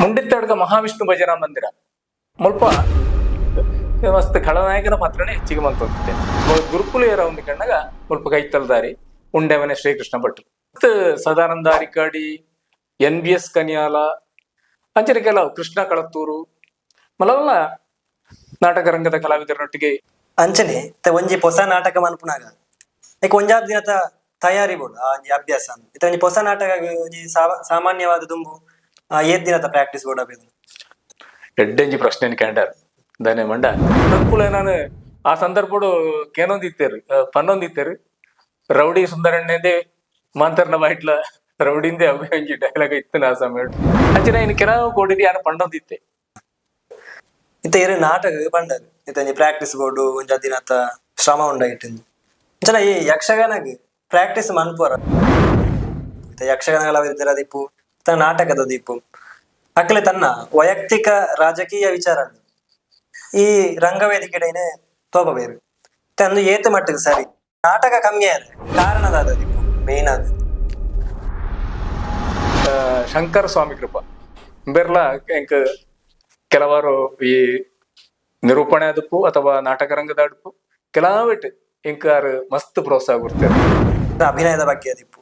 ಮುಂಡಿತ್ತಡ್ಗ ಮಹಾವಿಷ್ಣು ಭಜನಾ ಮಂದಿರ ಮುಲ್ಪ ಮಸ್ತ್ ಖಳನಾಯಕನ ಪಾತ್ರನೇ ಹೆಚ್ಚಿಗೆ ಮಂತೊಂದಿತ್ತೆ ಗುರುಕುಲಿಯರ ಒಂದು ಕಣ್ಣಾಗ ಮುಲ್ಪ ಕೈತಲ್ದಾರಿ ಉಂಡೆವನೆ ಶ್ರೀಕೃಷ್ಣ ಭಟ್ರು ಮತ್ ಸದಾನಂದ ಅರಿಕಾಡಿ NBS ಕನಿಯಾಲ ಅಂಚನೆ ಕೆಲವು ಕೃಷ್ಣ ಕಳತ್ತೂರು ಮಲವಲ್ಲ ನಾಟಕ ರಂಗದ ಕಲಾವಿದರೊಟ್ಟಿಗೆ ಅಂಚನೆ ಒಂಜಿ ಹೊಸ ನಾಟಕ ಮನ್ಪುನಾಗ ಒಂಜಾದ್ ದಿನದ ತಯಾರಿ ಬೋಡು ಆ ಅಭ್ಯಾಸ ಒಂಜಿ ಹೊಸ ನಾಟಕ ಒಂಜಿ ಸಾಮಾನ್ಯವಾದ ದುಂಬು ದಿನದ ಪ್ರಾಕ್ಟೀಸ್ ಬೋಡ ಎಡ್ಡೆಂಜಿ ಪ್ರಶ್ನೆ ಕಂಡಾರ ದಾನೆ ಮಂಡ ನನ್ಕುಲ ನಾನು ಆ ಸಂದರ್ಭಡು ಕೇನೊಂದಿತ್ತೇರು ಪನ್ನೊಂದಿತ್ತೇರು ರೌಡಿ ಸುಂದರಣ್ಣೆಂದೇ ಮಾಂತರ್ನ ಬಾಯ್ಟ್ಲ ರೌಡಿಂದೇ ಅಭಿನಂಜಿ ಡೈಲಾಗ್ ಇತ್ತು ಆ ಸಮಯ ಅಂಚನೆ ಇನ್ನು ಕೆಲವು ಕೊಡಿದಿ ಯಾರು ಪಂಡೊಂದಿತ್ತೆ ನಾಟಕ ಪಂಡರು ಒಂಜಿ ಪ್ರಾಕ್ಟೀಸ್ ಬೋರ್ಡು ಒಂಜಾ ದಿನದ ಶ್ರಮ ಉಂಡಾಗಿಟ್ಟಿಂದು ಅಂಚನ ಈ ಯಕ್ಷಗಾನಗ್ ಪ್ರಾಕ್ಟೀಸ್ ಮನ್ಪುರ ಯಕ್ಷಗಾನ ಕಲಾವಿದರ ದಿಪ್ಪು ನಾಟಕದ ದಿಪ್ಪು ಅಕ್ಲೆ ತನ್ನ ವೈಯಕ್ತಿಕ ರಾಜಕೀಯ ವಿಚಾರ ಈ ರಂಗವೇದಿಕೆಡೆನೆ ತೋಪ ಬೇರು ತಂದು ಏತು ಮಟ್ಟಿಗೆ ಸರಿ ನಾಟಕ ಕಮ್ಮಿ ಆದ್ರೆ ಕಾರಣದಾದ ದಿಪ್ಪು ಮೇನ್ ಆದ ಶಂಕರ ಸ್ವಾಮಿ ಕೃಪಾ ಬೆರ್ಲ ಎಂಕ್ ಕೆಲವಾರು ಈ ನಿರೂಪಣೆ ಅದಪ್ಪು ಅಥವಾ ನಾಟಕ ರಂಗದ ಅಡುಪು ಕೆಲವಿಟ್ಟು ಇಂಕಾರು ಮಸ್ತ್ ಪ್ರೋತ್ಸಾಹ ಕೊಡ್ತಾರೆ ಅಭಿನಯದ ಬಗ್ಗೆ ಅದಿಪ್ಪು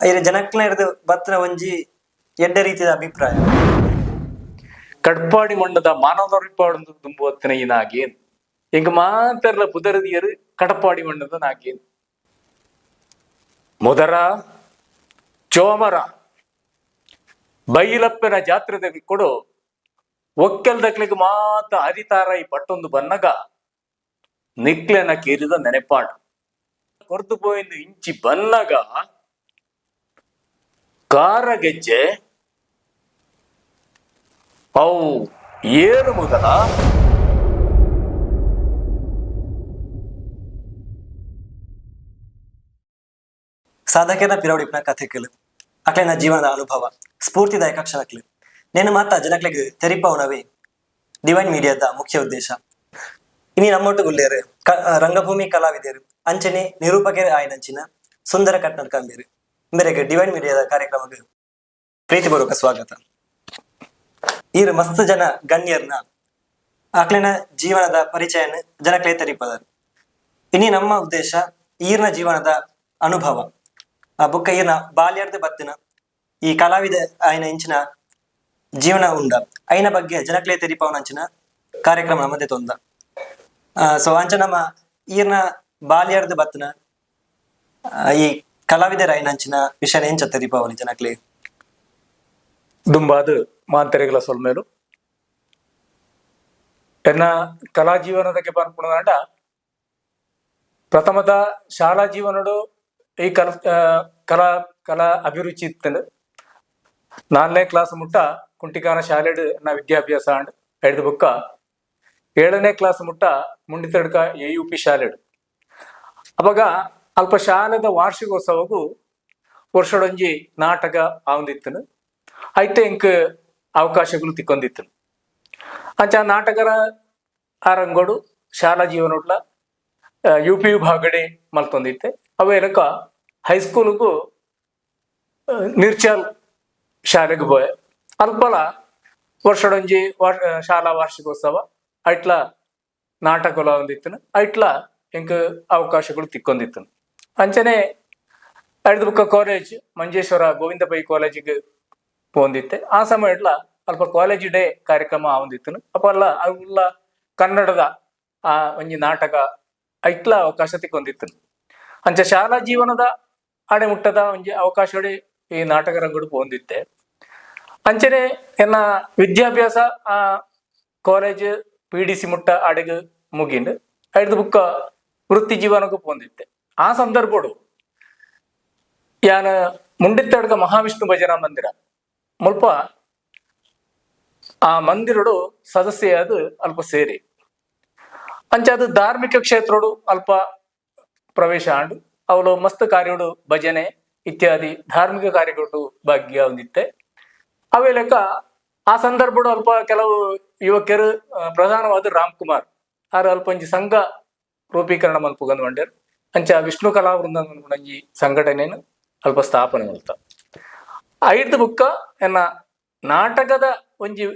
ಇಲ್ಲಿ ಜನಕ್ಲ ಹಿಡಿದು ಬತ್ರ ಒಂಜಿ ಎಡ್ಡ ರೀತಿಯ ಅಭಿಪ್ರಾಯ ಕಡ್ಪಾಡಿ ಮಂಡದ ಮಾನವರಿಪಾಡು ತುಂಬುವತ್ತಿನ ಈ ನಾಗೇನ್ ಎಂಗ ಮಾತರ್ಲ ಪುದರದಿಯರು ಕಡಪಾಡಿ ಮಂಡದ ನಾಗೇನ್ ಮುದರ ಚೋಮರ ಬೈಲಪ್ಪನ ಜಾತ್ರೆದಲ್ಲಿ ಕೊಡು ಒಕ್ಕೆಲ್ದಕ್ಲಿಗೆ ಮಾತ ಹರಿತಾರ ಈ ಪಟ್ಟೊಂದು ಬನ್ನಗ ನಿಕ್ಲೆನ ಕೇರಿದ ನೆನೆಪಾಡು ಕೊರ್ದು ಪೋಯಿಂದ ಇಂಚಿ ಬನ್ನಗ ಕಾರ ಗೆಜ್ಜೆ ಅವು ಏರು ಮುದಲ ಸಾಧಕನ ಪಿರವಡಿಪಿನ ಕಥೆಗಳು ಅಕ್ಲೆನ ಜೀವನದ ಅನುಭವ ಸ್ಫೂರ್ತಿದಾಯಕ ಕ್ಷಣಕ್ಲು నేను ಮಾತ ಜನಕ್ಲೆಗ್ ತೆರಿಪವನವೇ ಡಿವೈನ್ ಮೀಡಿಯಾದ ಮುಖ್ಯ ಉದ್ದೇಶ ಇನಿ ನಮ್ಮೊಟ್ಟು ಗುಲ್ಲೇರು ರಂಗಭೂಮಿ ಕಲಾವಿದರು ಅಂಚನೆ ನಿರೂಪಕರ ಆಯ್ನಂಚಿನ ಸುಂದರ ಕಟ್ನರ್ ಕಂಬೇರು ಮೇರೆಗೆ ಡಿವೈನ್ ಮೀಡಿಯಾದ ಕಾರ್ಯಕ್ರಮಕ್ಕೆ ಪ್ರೀತಿಪೂರ್ವಕ ಸ್ವಾಗತ. ಈರು ಮಸ್ತ್ ಜನ ಗಣ್ಯರ್ನ ಆಕ್ಲೆನ ಜೀವನದ ಪರಿಚಯನ ಜನಕ್ಲೆ ತೆರಿಪದರು. ಇನಿ ನಮ್ಮ ಉದ್ದೇಶ ಈರ್ನ ಜೀವನದ ಅನುಭವ ಆ ಬುಕ್ಕ ಈರ್ನ ಬಾಲ್ಯದ ಬತ್ತಿನ ಈ ಕಲಾವಿದ ಆಯ್ನ ಇಂಚಿನ ಜೀವನ ಉಂಡ ಐನ ಬಗ್ಗೆ ಜನಕ್ಲೆ ತೆರಿಪವನ ಅಂಚಿನ ಕಾರ್ಯಕ್ರಮ ನಮ್ಮದೇ ತೊಂದ ಸೊ ಅಂಚ ನಮ್ಮ ಈರ್ನ ಬಾಲ್ಯದ ಬತ್ತಿನ ಈ ಕಲಾವಿದರ ಐನ ಅಂಚಿನ ವಿಷಯ ಎಂಚ ತೆರಿಪವನಿ ಜನಕ್ಲೆ ದುಂಬಾದು ಮಾಂತರಿಗಳ ಸೊಲ್ಮೇಲು ಎನ್ನ ಕಲಾ ಜೀವನದಕ್ಕೆ ಬರ್ಪುಣದಾಂಡ ಪ್ರಥಮದ ಶಾಲಾ ಜೀವನಡು ಈ ಕಲಾ ಅಭಿರುಚಿ ಇತ್ತು. 4ನೇ ಕ್ಲಾಸ್ ಮುಟ್ಟ ಕುಂಟಿಕಾನ ಶಾಲೆಡ್ ನಾ ವಿದ್ಯಾಭ್ಯಾಸ ಅಂಡ್ ಹಿಡಿದ ಬುಕ್ಕ 7ನೇ ಕ್ಲಾಸ್ ಮುಟ್ಟ ಮುಂಡಿತಡ್ಕ AUP ಶಾಲೆಡ್ ಅವಾಗ ಅಲ್ಪ ಶಾಲೆದ ವಾರ್ಷಿಕೋತ್ಸವಗೂ ವರ್ಷಡೊಂಜಿ ನಾಟಕ ಆವಂದಿತ್ತನು ಐತೆ ಇಂಕ್ ಅವಕಾಶಗಳು ತಿಕ್ಕೊಂದಿತ್ತನು ಅಂಚ ನಾಟಕರ ಆರಂಗೋಡು ಶಾಲಾ ಜೀವನೋಡ್ಲ UP ವಿಭಾಗಡೆ ಮಲ್ತೊಂದಿತ್ತೆ ಅವೇಲಕ ಹೈಸ್ಕೂಲ್ಗೂ ನಿರ್ಚಲ್ ಶಾಲೆಗೆ ಹೋಯ್ ಅಲ್ಪಲ ವರ್ಷಡೊಂಜಿ ಶಾಲಾ ವಾರ್ಷಿಕೋತ್ಸವ ಐಟ್ಲ ನಾಟಕಲ ಒಂದಿತ್ತನು ಐಟ್ಲ ಇಂಕ ಅವಕಾಶಗಳು ತಿಕ್ಕೊಂದಿತ್ತನು ಅಂಚನೆ ಹಿಡಿದ ಬುಕ್ಕ ಕಾಲೇಜ್ ಮಂಜೇಶ್ವರ ಗೋವಿಂದ ಪೈ ಕಾಲೇಜಿಗೆ ಪೋಂದಿತ್ತೆ ಆ ಸಮಯಡ್ಲ ಅಲ್ಪ ಕಾಲೇಜ್ ಡೇ ಕಾರ್ಯಕ್ರಮ ಆವಂದಿತ್ತನು ಅಪ್ಪಲ್ಲ ಅವೆಲ್ಲ ಕನ್ನಡದ ಆ ಒಂಜಿ ನಾಟಕ ಐಟ್ಲ ಅವಕಾಶ ತಿಕ್ಕೊಂದಿತ್ತನು ಅಂಚ ಶಾಲಾ ಜೀವನದ ಆಡೆ ಮುಟ್ಟದ ಒಂಜಿ ಅವಕಾಶಡೆ ಈ ನಾಟಕ ರಂಗಡು ಪೋಂದಿತ್ತೆ ಅಂಚನೆ ಎನ್ನ ವಿದ್ಯಾಭ್ಯಾಸ ಆ ಕಾಲೇಜ್ PDC ಮುಟ್ಟ ಆಡೆಗೆ ಮುಗಿಂಡು ಹಿಡಿದ ಬುಕ್ಕ ವೃತ್ತಿ ಜೀವನಕ್ಕೂ ಪೋಂದಿತ್ತೆ ಆ ಸಂದರ್ಭಡು ಯಾನ ಮುಂಡಿತ್ತಡ್ಗ ಮಹಾವಿಷ್ಣು ಭಜನಾ ಮಂದಿರ ಮುಲ್ಪ ಆ ಮಂದಿರಡು ಸದಸ್ಯೆಯಾದ ಅಲ್ಪ ಸೇರಿ ಅಂಚ ಅದು ಧಾರ್ಮಿಕ ಕ್ಷೇತ್ರಡು ಅಲ್ಪ ಪ್ರವೇಶ ಆಂಡು ಅವಳು ಮಸ್ತ್ ಕಾರ್ಯಗಳು ಭಜನೆ ಇತ್ಯಾದಿ ಧಾರ್ಮಿಕ ಕಾರ್ಯಗಳು ಭಾಗ್ಯ ಹೊಂದಿತ್ತೆ ಅವೇ ಲೆಕ್ಕ ಆ ಸಂದರ್ಭಡು ಅಲ್ಪ ಕೆಲವು ಯುವಕರು ಪ್ರಧಾನವಾದ ರಾಮ್ಕುಮಾರ್ ಆರು ಅಲ್ಪ ಒಂಜಿ ಸಂಘ ರೂಪೀಕರಣ ಮಲ್ಪುಗಂದು ಮಂಡ್ಯರು ಅಂಚ ವಿಷ್ಣು ಕಲಾ ವೃಂದ ಒಂಜಿ ಸಂಘಟನೆಯನ್ನು ಅಲ್ಪ ಸ್ಥಾಪನೆ ಮಾಡ್ತ ಐದು ಬುಕ್ಕ ಎನ್ನ ನಾಟಕದ ಒಂಜಿ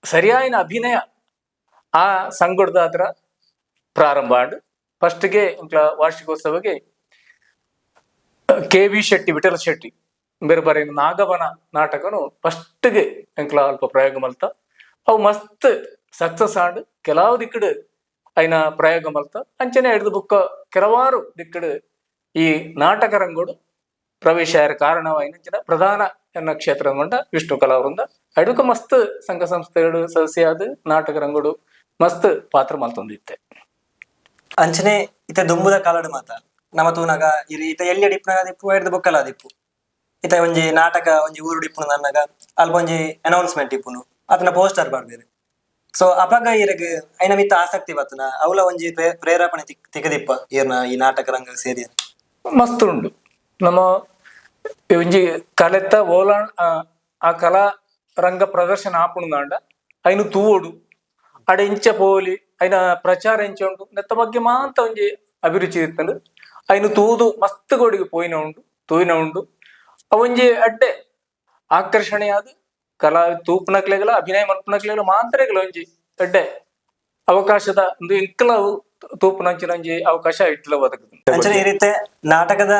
ಸರಿಯಾಯಿನ ಅಭಿನಯ ಆ ಸಂಗೊಡ್ದ ಹತ್ರ ಪ್ರಾರಂಭ ಆಂಡ್ ಫಸ್ಟ್ಗೆ ಇಂಕ್ಲ ವಾರ್ಷಿಕೋತ್ಸವಗೆ ಕೆ.ವಿ. ಶೆಟ್ಟಿ ವಿಠಲ ಶೆಟ್ಟಿ ಬೇರೆ ಬಾರಿ ನಾಗವನ ನಾಟಕನು ಫಸ್ಟ್ಗೆ ಎಂಕ್ಲ ಅಲ್ಪ ಪ್ರಯೋಗ ಮಲ್ತ ಅವು ಮಸ್ತ್ ಸಕ್ಸಸ್ ಆಂಡ್ ಕೆಲವು ದಿಕ್ಕಡು ಐನ ಪ್ರಯೋಗ ಮಲ್ತ ಅಂಚನೆ ಹಿಡಿದು ಬುಕ್ಕ ಕೆಲವಾರು ದಿಕ್ಕಡು ಈ ನಾಟಕ ರಂಗೋಡು ಪ್ರವೇಶ ಕಾರಣವಾಯಿನ ಪ್ರಧಾನ ಎನ್ನ ಕ್ಷೇತ್ರ ಕೊಂಡ ವಿಷ್ಣು ಕಲಾವೃಂದ ಅಡುಕ ಮಸ್ತ್ ಸಂಘ ಸಂಸ್ಥೆಗಳು ಸದಸ್ಯ ಆದ ನಾಟಕ ರಂಗೋಡು ಮಸ್ತ್ ಪಾತ್ರ ಮಲ್ತೊಂದಿತ್ತೆ ಅಂಚನೆ ಇತ ದುಂಬುದ ಕಾಲಡು ಮಾತ ನಮ್ಮ ತೂನಾಗ ಇರಿ ಇತ ಎಲ್ಲಿ ಡಿಪ್ನಾಗ ದಿಪ್ಪು ಹಿಡ್ದು ಬುಕ್ಕಲ ದಿಪ್ಪು ಇತ ಒಂಜಿ ನಾಟಕ ಒಂಜಿ ಊರು ಡಿಪ್ಪುನು ನನ್ನಗ ಅಲ್ಪ ಒಂಜಿ ಅನೌನ್ಸ್ಮೆಂಟ್ ಇಪ್ಪುನು ಅದನ್ನ ಪೋಸ್ಟರ್ ಬರ್ಬೇರೆ ಸೊ ಅಪಗ ಇರಗ್ ಐನ ಮಿತ್ತ ಆಸಕ್ತಿ ಬತ್ತನ ಅವಲ ಒಂಜಿ ಪ್ರೇರೇಪಣೆ ತಿಕ್ಕದಿಪ್ಪ ಈರ್ನ ಈ ನಾಟಕ ರಂಗ ಸೇರಿ ಮಸ್ತ್ ಉಂಡು ನಮ್ಮ ಒಂಜಿ ಕಲೆತ ಓಲಾಂಡ್ ಆ ಕಲಾ ರಂಗ ಪ್ರದರ್ಶನ ಆಪುಂದಾಂಡ ಐನು ತೂವೋಡು ಅಡೆ ಇಂಚ ಪೋಲಿ ಐನ ಪ್ರಚಾರ ಇಂಚ ಉಂಟು ನೆತ್ತ ಬಗ್ಗೆ ಮಾತ ಒಂಜಿ ಅಭಿರುಚಿ ಇತ್ತಂಡು ಐನು ತೂದು ಮಸ್ತ್ ಗೋಡಿಗೆ ತೂಯಿನ ಉಂಡು ಅವೊಂಜಿ ಅಡ್ಡೆ ಆಕರ್ಷಣೆ ಆದ್ ಕಲಾ ತೂಪುನಕ್ಲೆಗಲ ಅಭಿನಯ ಮಲ್ಪನಕ್ಲೆಗಲ ಮಾತ್ರೆಗಳ ಒಂಜಿ ಅಡ್ಡೆ ಅವಕಾಶದ ಒಂದು ಇಂಕಲ ತೂಪುನಂಚಿನ ಒಂಜಿ ಅವಕಾಶ ಇಟ್ಲ ಬದುಕುದು ಅಂಚನೆ ಇರುತ್ತೆ ನಾಟಕದ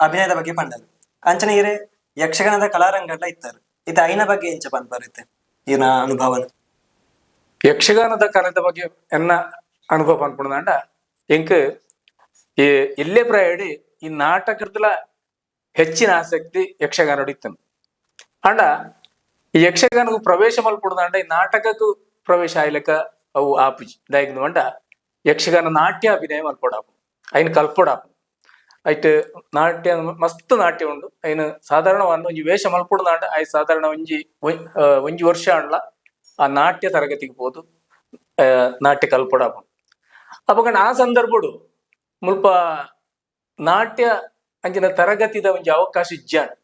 ಅಭಿನಯದ ಬಗ್ಗೆ ಪಂಡದು ಅಂಚನೆ ಇರೆ ಯಕ್ಷಗಾನದ ಕಲಾರಂಗಡ್ಲ ಇತ್ತಾರೆ ಇತ ಐನ ಬಗ್ಗೆ ಇಂಚ ಪಂದ್ ಬರುತ್ತೆ ಈನ ಅನುಭವನ ಯಕ್ಷಗಾನದ ಕಲೆದ ಬಗ್ಗೆ ಎನ್ನ ಅನುಭವ ಅನ್ಪುಣದಾಂಡ ಎಂಕ್ ಈ ಇಲ್ಲೇ ಪ್ರಾಯಡಿ ಈ ನಾಟಕದ ಹೆಚ್ಚಿನ ಆಸಕ್ತಿ ಯಕ್ಷಗಾನ ಇತ್ತನು ಅಂಡ ಈ ಯಕ್ಷಗಾನಕ್ಕೂ ಪ್ರವೇಶ ಮಲ್ಪುಣದಾಂಡ ಈ ನಾಟಕಕ್ಕೂ ಪ್ರವೇಶ ಆಯ್ಲಕ ಅವು ಆಪುಜಿ ದಯಗ್ದು ಅಂಡ ಯಕ್ಷಗಾನ ನಾಟ್ಯ ಅಭಿನಯ ಮಲ್ಪೊಡಾಪು ಐನ್ ಕಲ್ಪೊಡಾಪು ಐಟ್ ನಾಟ್ಯ ಮಸ್ತ್ ನಾಟ್ಯ ಉಂಡು ಐನ್ ಸಾಧಾರಣ ಒಂಜಿ ವೇಷ ಮಲ್ಪುಣದಾಂಡ ಐ ಸಾಧಾರಣ ಒಂಜಿ ವರ್ಷ ಅಂಡ್ಲ ಆ ನಾಟ್ಯ ತರಗತಿಗೆ ಹೋದು ನಾಟ್ಯ ಕಲ್ಪೊಡಾಪು ಅಪಗಂಡ ಆ ಸಂದರ್ಭಡು ಮುಲ್ಪ ನಾಟ್ಯ ಅಂಚಿನ ತರಗತಿದ ಒಂಜಿ ಅವಕಾಶ ಇಜ್ಜಾಂಡ್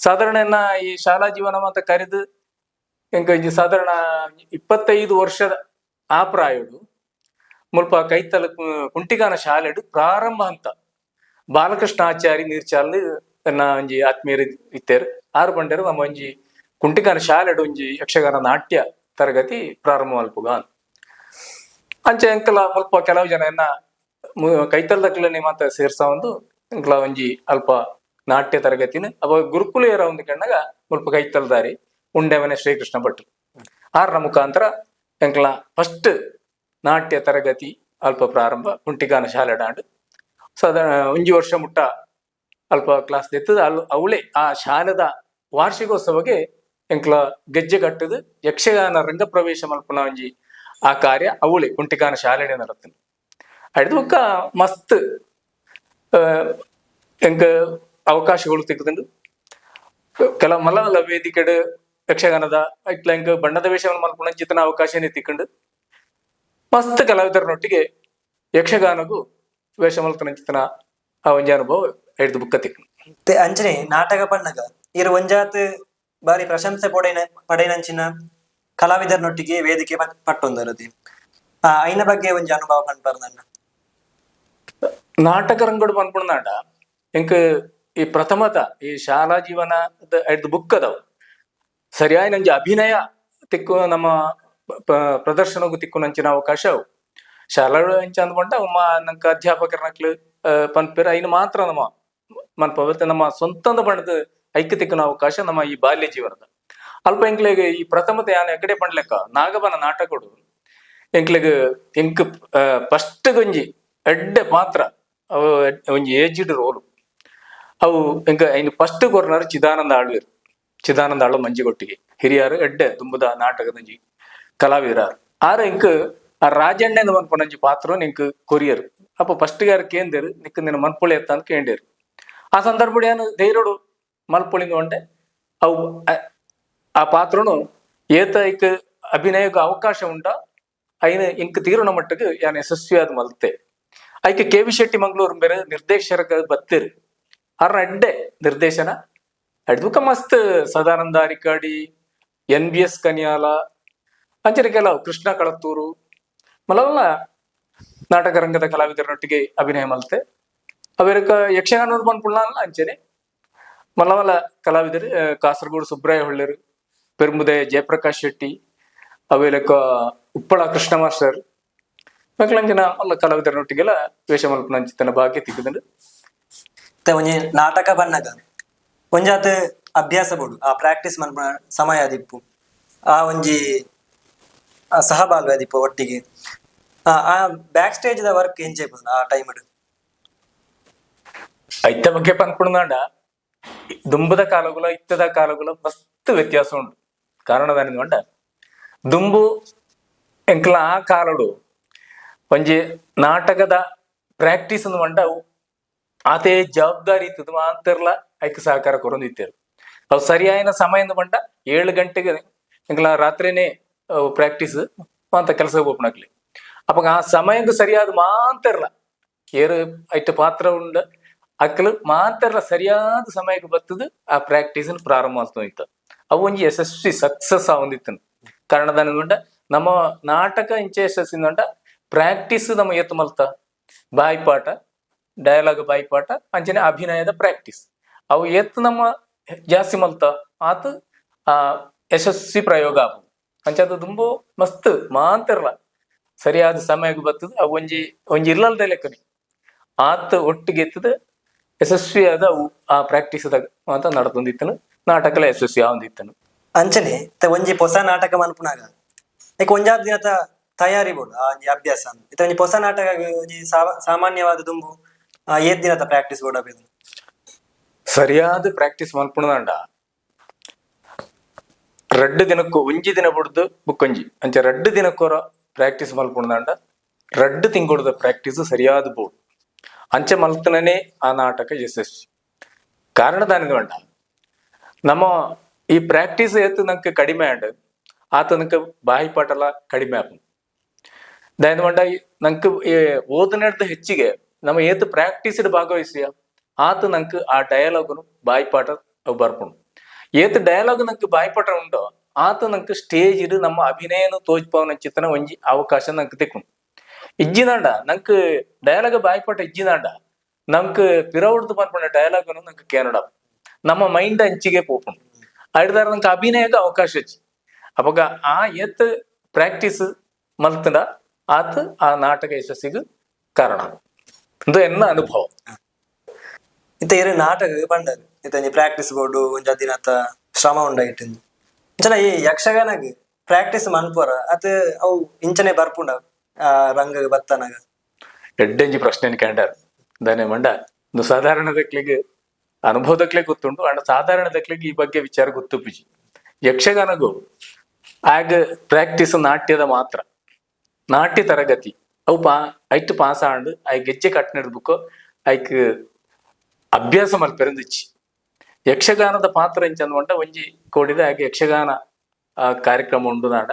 ಸಾಧಾರಣ ಈ ಶಾಲಾ ಜೀವನ ಮಾತ ಕರೆದು ಎಂಕ ಒಂಜಿ ಸಾಧಾರಣ 25 ವರ್ಷದ ಆ ಪ್ರಾಯಡು ಮುಲ್ಪ ಕೈತಲ ಕುಂಟಿಗಾನ ಶಾಲೆಡು ಪ್ರಾರಂಭ ಅಂತ ಬಾಲಕೃಷ್ಣ ಆಚಾರಿ ನೀರ್ಚಾಲ್ ಎನ್ನ ಒಂಜಿ ಆತ್ಮೀಯರು ಇತ್ತೇರು ಆರು ಬಂಡರು ನಮ್ಮ ಒಂಜಿ ಕುಂಟಿಗಾನ ಶಾಲೆಡು ಒಂಜಿ ಯಕ್ಷಗಾನ ನಾಟ್ಯ ತರಗತಿ ಪ್ರಾರಂಭ ಮಲ್ಪುಗ ಅಂಚೆ ಎಂಕಲ ಮುಲ್ಪ ಕೆಲವು ಜನ ಎನ್ನ ಕೈತಲ್ದಕ್ಲನೆ ಮಾತ ಸೇರ್ಸ ಒಂದು ಎಂಕಲ ಒಂಜಿ ಅಲ್ಪ ನಾಟ್ಯ ತರಗತಿನ ಅವ ಗುರುಕುಲ ಏರ ಒಂದು ಕಣ್ಣಾಗ ಮುಲ್ಪ ಕೈತಲ್ದಾರಿ ಉಂಡೆಮನೆ ಶ್ರೀಕೃಷ್ಣ ಭಟ್ರು ಆರ್ನ ಮುಖಾಂತರ ಎಂಕಲ ಫಸ್ಟ್ ನಾಟ್ಯ ತರಗತಿ ಅಲ್ಪ ಪ್ರಾರಂಭ ಕುಂಟಿಗಾನ ಶಾಲೆ ಡಾಂಡ್ ಸಾಧಾರಣ ಒಂಜಿ ವರ್ಷ ಮುಟ್ಟ ಅಲ್ಪ ಕ್ಲಾಸ್ ಎತ್ತದ ಅವಳೆ ಆ ಶಾಲೆದ ವಾರ್ಷಿಕೋತ್ಸವಗೆ ಎಂಕ್ಲ ಗೆಜ್ಜೆ ಕಟ್ಟದು ಯಕ್ಷಗಾನ ರಂಗ ಪ್ರವೇಶ ಮಲ್ಪನ ಒಂಜಿ ಆ ಕಾರ್ಯ ಅವಳೆ ಕುಂಟಿಗಾನ ಶಾಲೆ ನಡತನು ಅಡ್ದು ಮಸ್ತ್ ಎಂಕ ಅವಕಾಶಗಳು ತೆಗೆದುಂಡು ಕೆಲ ಮಲ್ಲ ವೇದಿಕೆಡ್ ಯಕ್ಷಗಾನದ ಇಟ್ಲ ಎಂಕ ಬಣ್ಣದ ವೇಷವನ್ನು ಮಲ್ಪುನ ಚಿತ್ರನ ಅವಕಾಶನೇ ತಿಕ್ಕೊಂಡು ಮಸ್ತ್ ಕಲಾವಿದರನೊಟ್ಟಿಗೆ ಯಕ್ಷಗಾನಗೂ ವೇಷ ಮಲ್ಪನ ಚಿತ್ರನ ಆ ಒಂಜಿ ಅನುಭವ ಹಿಡ್ದು ಬುಕ್ಕ ತಿಕ್ಕು ಅಂಚನೆ ನಾಟಕ ಪಣ್ಣಗ ಇರು ಒಂಜಾತ್ ಬಾರಿ ಪ್ರಶಂಸೆ ಪಡೆನಂಚಿನ ಕಲಾವಿದರನೊಟ್ಟಿಗೆ ವೇದಿಕೆ ಪಟ್ಟೊಂದರದಿ ಐನ ಬಗ್ಗೆ ಒಂಜಿ ಅನುಭವ ಪಂಡ್ಬಾರ್ದು ನನ್ನ ನಾಟಕ ರಂಗಡು ಪನ್ಪುಣಾಂಡ ಎಂಕ್ ಈ ಪ್ರಥಮತ ಈ ಶಾಲಾ ಜೀವನ ಹಿಡ್ದು ಬುಕ್ ಅದಾವ್ ಸರಿಯಾಗಿ ನಂಜಿ ಅಭಿನಯ ತಿಕ್ಕು ನಮ್ಮ ಪ್ರದರ್ಶನಗೂ ತಿಕ್ಕು ನಂಚಿನ ಅವಕಾಶ ಅವು ಶಾಲಾ ಇಂಚ ಅಂದ್ಕೊಂಡ ಅಮ್ಮ ನಂಕ ಅಧ್ಯಾಪಕರನಕ್ಲು ಪನ್ಪೇರ ಐನು ಮಾತ್ರ ನಮ್ಮ ಮನ್ಪವತ್ತೆ ನಮ್ಮ ಸ್ವಂತದ ಬಣ್ಣದ ಐಕ್ಯ ತಿಕ್ಕನ ಅವಕಾಶ ನಮ್ಮ ಈ ಬಾಲ್ಯ ಜೀವನದ ಅಲ್ಪ ಎಂಕ್ಲೆಗ್ ಈ ಪ್ರಥಮತೆ ಯಾನ ಎಕಡೆ ಪಂಡ್ಲೆಕ್ಕ ನಾಗಬನ ನಾಟಕಡು ಎಂಕ್ಲೆಗ್ ಎಂಕ್ ಫಸ್ಟ್ ಗೊಂಜಿ ಎಡ್ಡೆ ಪಾತ್ರ ಅವು ಒಂಜಿ ಏಜ್ಡ್ ರೋಲು ಅವು ಎಂಕ ಐನು ಫಸ್ಟ್ ಕೊರ್ನರ್ ಚಿದಾನಂದ ಆಳ್ವೇರು ಮಂಜಿಗೊಟ್ಟಿಗೆ ಹಿರಿಯರು ಎಡ್ಡೆ ತುಂಬುದ ನಾಟಕದ ಕಲಾವಿದರಾರು ಆರ ಎಂಕ್ ಆ ರಾಜಣ್ಣನ ಮನ್ಪನಂಜಿ ಪಾತ್ರ ನಿಂಕ್ ಕೊರಿಯರ್ ಅಪ್ಪ ಫಸ್ಟ್ ಗಾರ ಕೇಂದ್ರ ನಿಕ್ ನಿನ್ನ ಮನ್ಪೊಳಿ ಎತ್ತ ಅಂತ ಕೇಂದ್ರ ಆ ಸಂದರ್ಭ ಏನು ಧೈರ್ಯಡು ಮಲ್ಪೊಳಿಂದ ಒಂಡೆ ಅವು ಆ ಪಾತ್ರನು ಏತ ಇಕ್ ಅಭಿನಯಕ್ಕೆ ಅವಕಾಶ ಉಂಟ ಐನ ಇಂಕ್ ತೀರ್ಣ ಮಟ್ಟಕ್ಕೆ ಯಾನ್ ಯಶಸ್ವಿಯಾದ ಮಲ್ತೆ ಐಕೆ ಕೆ.ವಿ. ಶೆಟ್ಟಿ ಮಂಗಳೂರು ಬೇರೆ ನಿರ್ದೇಶಕ ಬತ್ತೇರು ಆರ್ನ ಎಡ್ಡೆ ನಿರ್ದೇಶನ ಅಡ್ದುಕ ಮಸ್ತ್ ಸದಾನಂದ ಅರಿಕಾಡಿ NBS ಕನಿಯಾಲ ಅಂಚನೆ ಕೆಲವು ಕೃಷ್ಣ ಕಳತ್ತೂರು ಮಲವಲ್ಲ ನಾಟಕ ರಂಗದ ಕಲಾವಿದರನೊಟ್ಟಿಗೆ ಅಭಿನಯ ಮಲ್ತೆ ಅವರಕ ಯಕ್ಷಗಾನದ ಬಂದ್ಪುಳ್ಳ ಅಂಚನೆ ಮಲವಲ್ಲ ಕಲಾವಿದರು ಕಾಸರಗೋಡು ಸುಬ್ರಾಯ ಹೊಳ್ಳೆರು ಪೆರ್ಮುದೆ ಜಯಪ್ರಕಾಶ್ ಶೆಟ್ಟಿ ಅವೇಲಕ ಉಪ್ಪಳ ಕೃಷ್ಣ ಮಾಸ್ಟರ್ ಮಕ್ಕಳಂಜಿನ ಅಲ್ಲ ಕಲಾವಿದರನೊಟ್ಟಿಗೆಲ್ಲ ವೇಷ ಮಲ್ಪನಂಚಿತನ ಭಾಗ್ಯ ತಿಕ್ಕಿದಂಡು ಒಂಜಿ ನಾಟಕ ಬನ್ನಗ ಒಂಜಾತ್ ಅಭ್ಯಾಸ ಬೋಡು ಆ ಪ್ರಾಕ್ಟೀಸ್ ಮನ್ಪುನ ಸಮಯ ಆದಿಪ್ಪು ಆ ಒಂಜಿ ಸಹಭಾಗಿ ಆದಿಪ್ಪು ಒಟ್ಟಿಗೆ ಆ ಬ್ಯಾಕ್ ಸ್ಟೇಜ್ ದ ವರ್ಕ್ ಏನ್ చేయಬಹುದು ಆ ಟೈಮ್ ಐತ ಬಗ್ಗೆ ಪನ್ಪುಣಾಂಡ ದುಂಬುದ ಕಾಲಗುಲ ಇತ್ತದ ಕಾಲಗುಲ ಮಸ್ತ್ ವ್ಯತ್ಯಾಸ ಉಂಟು ಕಾರಣ ದಾನಿಂದ ದುಂಬು ಎಂಕ್ಲ ಆ ಕಾಲಡು ಒಂಜಿ ನಾಟಕದ ಪ್ರಾಕ್ಟೀಸ್ ಮಂಡ ಆತೆ ಜವಾಬ್ದಾರಿ ಇತ್ತದ ಮಾತ್ರಲ ಐಕ್ ಸಹಕಾರ ಕೊರೊಂದಿತ್ತೇರು ಅವು ಸರಿಯಾಯಿನ ಸಮಯದ ಮಂಡ 7 ಗಂಟೆಗೆ ಎಂಕ್ಲ ರಾತ್ರಿನೇ ಪ್ರಾಕ್ಟೀಸ್ ಅಂತ ಕೆಲಸ ಹೋಗ್ನಾಗ್ಲಿ ಅಪ್ಪ ಆ ಸಮಯಕ್ಕೆ ಸರಿಯಾದ ಮಾತ್ರಲ ಏರು ಐಟ ಪಾತ್ರ ಉಂಡ ಅಕ್ಕಲು ಮಾತ್ರಲ ಸರಿಯಾದ ಸಮಯಕ್ಕೆ ಬರ್ತದ ಆ ಪ್ರಾಕ್ಟೀಸ್ ಪ್ರಾರಂಭ ಆಗ್ತೋಯ್ತು ಅವು ಒಂಜಿ ಯಶಸ್ವಿ ಸಕ್ಸಸ್ ಆವಂದಿತ್ತನು ಕಾರಣ ದಾನಿಂದ ನಮ್ಮ ನಾಟಕ ಇಂಚೆ ಯಶಸ್ಸಿಂದ ಪ್ರಾಕ್ಟೀಸ್ ನಮ್ಮ ಎತ್ತು ಮಲ್ತ ಬಾಯಿಪಾಠ ಡಯಲಾಗ್ ಬಾಯಿಪಾಠ ಅಂಚನೆ ಅಭಿನಯದ ಪ್ರಾಕ್ಟೀಸ್ ಅವು ಎತ್ತು ನಮ್ಮ ಜಾಸ್ತಿ ಮಲ್ತ ಆತ ಆ ಯಶಸ್ವಿ ಪ್ರಯೋಗ ಆಗ ಅಂಚದ ತುಂಬಾ ಮಸ್ತ್ ಮಾಂತಿರಲ್ಲ ಸರಿಯಾದ ಸಮಯಕ್ಕೆ ಬರ್ತದ ಅವು ಒಂಜಿ ಇರ್ಲಲ್ದ ಲೆಕ್ಕನಿ ಆತ ಒಟ್ಟಿಗೆ ಎತ್ತದ ಯಶಸ್ವಿಯಾದ ಅವು ಆ ಪ್ರಾಕ್ಟೀಸ್ ಅಂತ ನಡ್ತೊಂದಿತ್ತನು ನಾಟಕಲ ಯಶಸ್ವಿ ಆವಂದಿತ್ತನು ಅಂಚನೆ ಒಂಜಿ ಹೊಸ ನಾಟಕ ಮನ್ಪುನಾಗ ಈಗ ಒಂಜಾದ್ ದಿನದ ತಯಾರಿ ಬೋಡು ಆ ಒಂಜಿ ಅಭ್ಯಾಸ ಇತ್ತ ಒಂಜಿ ಹೊಸ ನಾಟಕ ಒಂಜಿ ಸಾಮಾನ್ಯವಾದ ದುಂಬು ಏತ್ ದಿನದ ಪ್ರಾಕ್ಟೀಸ್ ಬೋಡ ಬೇದು ಸರಿಯಾದ ಪ್ರಾಕ್ಟೀಸ್ ಮಲ್ಪುಣದಂಡ 2 ದಿನಕ್ಕೂ ಒಂಜಿ ದಿನ ಬಿಡ್ದು ಬುಕ್ಕೊಂಜಿ ಅಂಚ 2 ದಿನಕ್ಕೋರ ಪ್ರಾಕ್ಟೀಸ್ ಮಲ್ಪುಣದಂಡ 2 ತಿಂಗಳದ ಪ್ರಾಕ್ಟೀಸ್ ಸರಿಯಾದ ಬೋರ್ಡ್ ಅಂಚೆ ಮಲ್ತನೇ ಆ ನಾಟಕ ಯಶಸ್ವಿ ಕಾರಣ ದಾನಿದ ನಮ್ಮ ಈ ಪ್ರಾಕ್ಟೀಸ್ ಏತು ನಂಗೆ ಕಡಿಮೆ ಆಂಡ್ ಆತ ನಂಗೆ ಬಾಯಿಪಾಟಲ್ಲ ಕಡಿಮೆ ಆಪ ದಾಯದ ಮಂಡ ನಂಗೆ ಓದನೆಡ್ದ ಹೆಚ್ಚಿಗೆ ನಮ್ಮ ಏತು ಪ್ರಾಕ್ಟೀಸ್ ಭಾಗವಹಿಸಿಯ ಆತ ನಂಗೆ ಆ ಡಯಲಾಗ್ನು ಬಾಯಿಪಾಠ ಬರ್ಪುಂಡು ಏತ್ ಡಯಲಾಗ್ ನಂಗೆ ಬಾಯಿಪಾಠ ಉಂಟು ಆತ ನಂಗೆ ಸ್ಟೇಜ್ ಇಡು ನಮ್ಮ ಅಭಿನಯನು ತೋಜ್ಪವನ ಚಿತ್ತನ ಒಂಜಿ ಅವಕಾಶ ನಂಗೆ ತೆಕ್ಕೊಂಡು ಇಜ್ಜಿನಾಂಡ ನಂಗೆ ಡಯಲಾಗ್ ಬಾಯಿಪಾಠ ಇಜ್ಜಿನಾಂಡ ನಂಗೆ ಪಿರವಡ್ದು ಬರ್ಪುಂಡ ಡಯಲಾಗ್ನು ನಂಗೆ ಕೇನಡ ನಮ್ಮ ಮೈಂಡ್ ಹಂಚಿಗೆ ಪೋಪುಂಡು ಆಡಿದಾರ ನಂಗೆ ಅಭಿನಯಕ್ಕೆ ಅವಕಾಶ ಹೆಚ್ಚಿ ಅವಾಗ ಆ ಏತ್ ಪ್ರಾಕ್ಟೀಸ್ ಮಲ್ತಂಡ ಆತ ಆ ನಾಟಕ ಯಶಸ್ಸಿಗೆ ಕಾರಣ ಇದು ಎನ್ನ ಅನುಭವ ಇಂತ ಏರು ನಾಟಕ ಬಂಡದು ಇಂತ ಪ್ರಾಕ್ಟೀಸ್ ಬೋರ್ಡು ಒಂಜ ದಿನದ ಶ್ರಮ ಉಂಡಾಗಿಟ್ಟಿಂದು ಇಂಚನ ಈ ಯಕ್ಷಗಾನಗ್ ಪ್ರಾಕ್ಟೀಸ್ ಮನ್ಪುರ ಅತ್ ಅವು ಇಂಚನೆ ಬರ್ಪುಂಡ ಆ ರಂಗ ಬತ್ತನಾಗ ಎಡ್ಡೆಂಜಿ ಪ್ರಶ್ನೆ ಕೇಂಡಾರ ದಾನೆ ಮಂಡ ಒಂದು ಸಾಧಾರಣ ದಕ್ಲಿಗೆ ಅನುಭವದಕ್ಲೆ ಗೊತ್ತುಂಟು ಅಂಡ್ ಸಾಧಾರಣ ದಕ್ಲಿಗೆ ಈ ಬಗ್ಗೆ ವಿಚಾರ ಗೊತ್ತುಪ್ಪುಜಿ ಯಕ್ಷಗಾನಗೂ ಆಗ ಪ್ರಾಕ್ಟೀಸ್ ನಾಟ್ಯದ ಮಾತ್ರ ನಾಟ್ಯ ತರಗತಿ ಅವು ಐಟ್ ಪಾಸ್ ಆಂಡ್ ಐ ಗೆಜ್ಜೆ ಕಟ್ ನಡೆದ್ಬೇಕು ಐಕ್ ಅಭ್ಯಾಸ ಮಲ್ಪೆರಂದಿಚ್ಚಿ ಯಕ್ಷಗಾನದ ಪಾತ್ರ ಇಂಚಂದ ಒಂಜಿ ಕೋಡಿದ ಹಾಗೆ ಯಕ್ಷಗಾನ ಕಾರ್ಯಕ್ರಮ ಉಂಡು ನಾಡ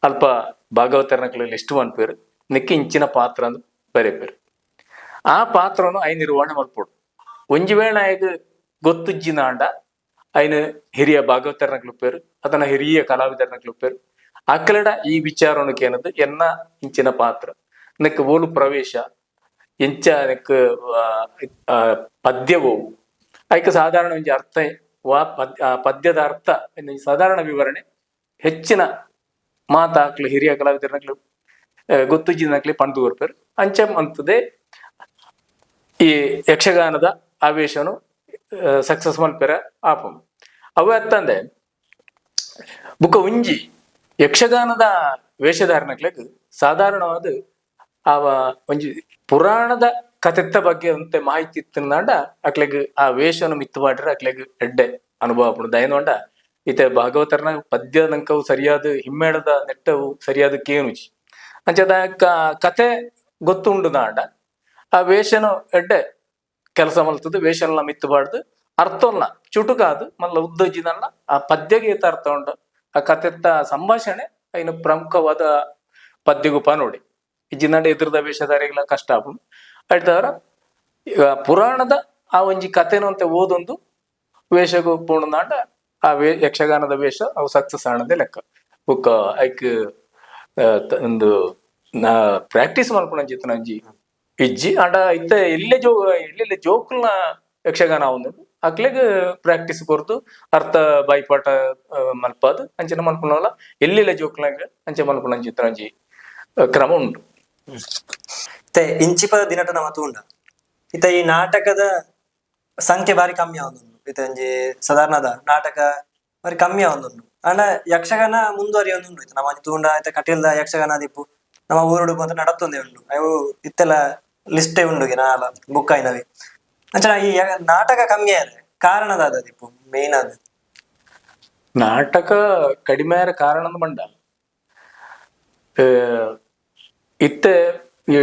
ಅಲ್ಪ ಭಾಗವತರನಕ್ಲ ಲಿಸ್ಟ್ ಮನ್ಪೇರು ನಿಕ್ಕಿ ಇಂಚಿನ ಪಾತ್ರ ಅಂದ್ ಬರೆಪೇರು ಆ ಪಾತ್ರನು ಐ ನಿರ್ವಹಣೆ ಮಲ್ಪೋಡು ಒಂಜಿ ವೇಳೆ ಆಯ್ಗ ಗೊತ್ತುಜ್ಜಿನಾಂಡ ಐನು ಹಿರಿಯ ಭಾಗವತರನಕ್ಲು ಪೇರು ಅದನ್ನ ಹಿರಿಯ ಕಲಾವಿದರನಕ್ಲು ಪೇರು ಅಕ್ಕಲಡ ಈ ವಿಚಾರಕ್ಕೆ ಏನದು ಎನ್ನ ಇಂಚಿನ ಪಾತ್ರ ನೆಕ್ ಓಲು ಪ್ರವೇಶ ಎಂಚ ನೆಕ್ ಪದ್ಯವು ಐಕ ಸಾಧಾರಣ ಒಂಜಿ ಅರ್ಥ ಪದ್ಯದ ಅರ್ಥ ಸಾಧಾರಣ ವಿವರಣೆ ಹೆಚ್ಚಿನ ಮಾತಾಕ್ಲು ಹಿರಿಯ ಕಲಾವಿದರನಕ್ಲು ಗೊತ್ತುಜ್ಜಿನಕ್ಲಿ ಪಂಡು ಬರ್ಪೇರು ಅಂಚೆ ಅಂತದೇ ಈ ಯಕ್ಷಗಾನದ ಆವೇಶನು ಸಕ್ಸಸ್ ಮಲ್ಪೆರ ಆಪಂ ಅವು ಅತ್ತಂದೆ ಬುಕ್ಕ ಒಂಜಿ ಯಕ್ಷಗಾನದ ವೇಷಧಾರಣಕ್ಲೆಗ್ ಸಾಧಾರಣವಾದ ಅವ ಒಂಜಿ ಪುರಾಣದ ಕಥೆತ್ತ ಬಗ್ಗೆ ಅಂತೆ ಮಾಹಿತಿ ಇತ್ತಂಡ ಅಕ್ಲೆಗ್ ಆ ವೇಷವನ್ನು ಮಿತ್ತು ಮಾಡ್ರೆ ಅಕ್ಲೆಗ್ ಎಡ್ಡೆ ಅನುಭವ ಪುಂಡು ದಯನೊಂಡ ಈತ ಭಾಗವತರನ ಪದ್ಯ ನಂಕವು ಸರಿಯಾದ ಹಿಮ್ಮೇಳದ ನೆಟ್ಟವು ಸರಿಯಾದ ಕೇನುಜಿ ಅಂಚದ ಕಥೆ ಗೊತ್ತುಂಡು ನಾಂಡ ಆ ವೇಷನು ಎಡ್ಡೆ ಕೆಲಸ ಮಲ್ತದ ವೇಷನ ಮಿತ್ತು ಬಾಡ್ದು ಅರ್ಥವನ್ನ ಚುಟುಕಾದು ಮಲ್ಲ ಉದ್ದಜಿನಲ್ಲ ಆ ಪದ್ಯಗೆ ಏತ ಅರ್ಥ ಉಂಟು ಆ ಕಥೆತ್ತ ಸಂಭಾಷಣೆ ಐನು ಪ್ರಮುಖವಾದ ಪದ್ಯಗುಪ ನೋಡಿ ಇಜ್ಜಿನಾಡ ಎದುರದ ವೇಷಧಾರಿಗಳ ಕಷ್ಟ ಆಪುಂಡು ಆಯ್ತವರ ಈಗ ಪುರಾಣದ ಆ ಒಂಜಿ ಕಥೆನು ಅಂತ ಓದೊಂದು ವೇಷಗೂ ಪೂರ್ಣನಾಂಡ ಆ ಯಕ್ಷಗಾನದ ವೇಷ ಅವು ಸಕ್ಸಸ್ ಆಣದೆ ಲೆಕ್ಕ ಬುಕ್ಕ ಐಕ್ ಒಂದು ಪ್ರಾಕ್ಟೀಸ್ ಮಲ್ಪುಣಂಜಿತ್ತು ನಂಜಿ ಇಜ್ಜಿ ಅಂಡ ಇತ್ತ ಎಲ್ಲೆ ಜೋಕುಲ್ನ ಯಕ್ಷಗಾನ ಒಂದು ಅಕ್ಲೆಗ್ ಪ್ರಾಕ್ಟೀಸ್ ಕೊರ್ದು ಅರ್ಥ ಬಾಯ್ಪಾಠ ಮಲ್ಪಾದ್ ಅಂಚನೆ ಮಲ್ಪುನಲ್ಲ ಎಲ್ಲಿಲ್ಲ ಜೋಕ್ಲಾಗ ಅಂಚೆ ಮಲ್ಪುನ ಚಿತ್ರ ಒಂಜಿ ಕ್ರಮ ಉಂಟು. ಮತ್ತೆ ಇಂಚಿಪದ ದಿನಟ ನಮ್ಮ ತೂಂಡ ಇತ್ತ ಈ ನಾಟಕದ ಸಂಖ್ಯೆ ಬಾರಿ ಕಮ್ಮಿ ಆವೊಂದುಂಡು. ಇತ್ತ ಒಂಜಿ ಸಾಧಾರಣದ ನಾಟಕ ಬಾರಿ ಕಮ್ಮಿ ಆವೊಂದುಂಡು. ಅಂಡ ಯಕ್ಷಗಾನ ಮುಂದುವರಿಯೊಂದುಂಡು. ಇತ್ತ ನಮ್ಮ ತೂಂಡ ಇತ್ತ ಕಟೀಲ್ದ ಯಕ್ಷಗಾನ ದಿಪ್ಪು ನಮ್ಮ ಊರುಡು ಅಂತ ನಡತ್ತೊಂದೇ ಉಂಡು. ಅವು ಇತ್ತೆಲ್ಲ ಲಿಸ್ಟೇ ಉಂಡು ನಾಲ ಬುಕ್ ಆಯ್ನವಿ ಅಂಚನ ಈ ನಾಟಕ ಕಮ್ಮಿ ಆದ್ರೆ ಕಾರಣದ ಅದ ದಿಪ್ಪು ಮೇನ್ ಅದು ನಾಟಕ ಕಡಿಮೆ ಆರ ಕಾರಣದ ಮಂಡ ಇತ್ತೆ ಈ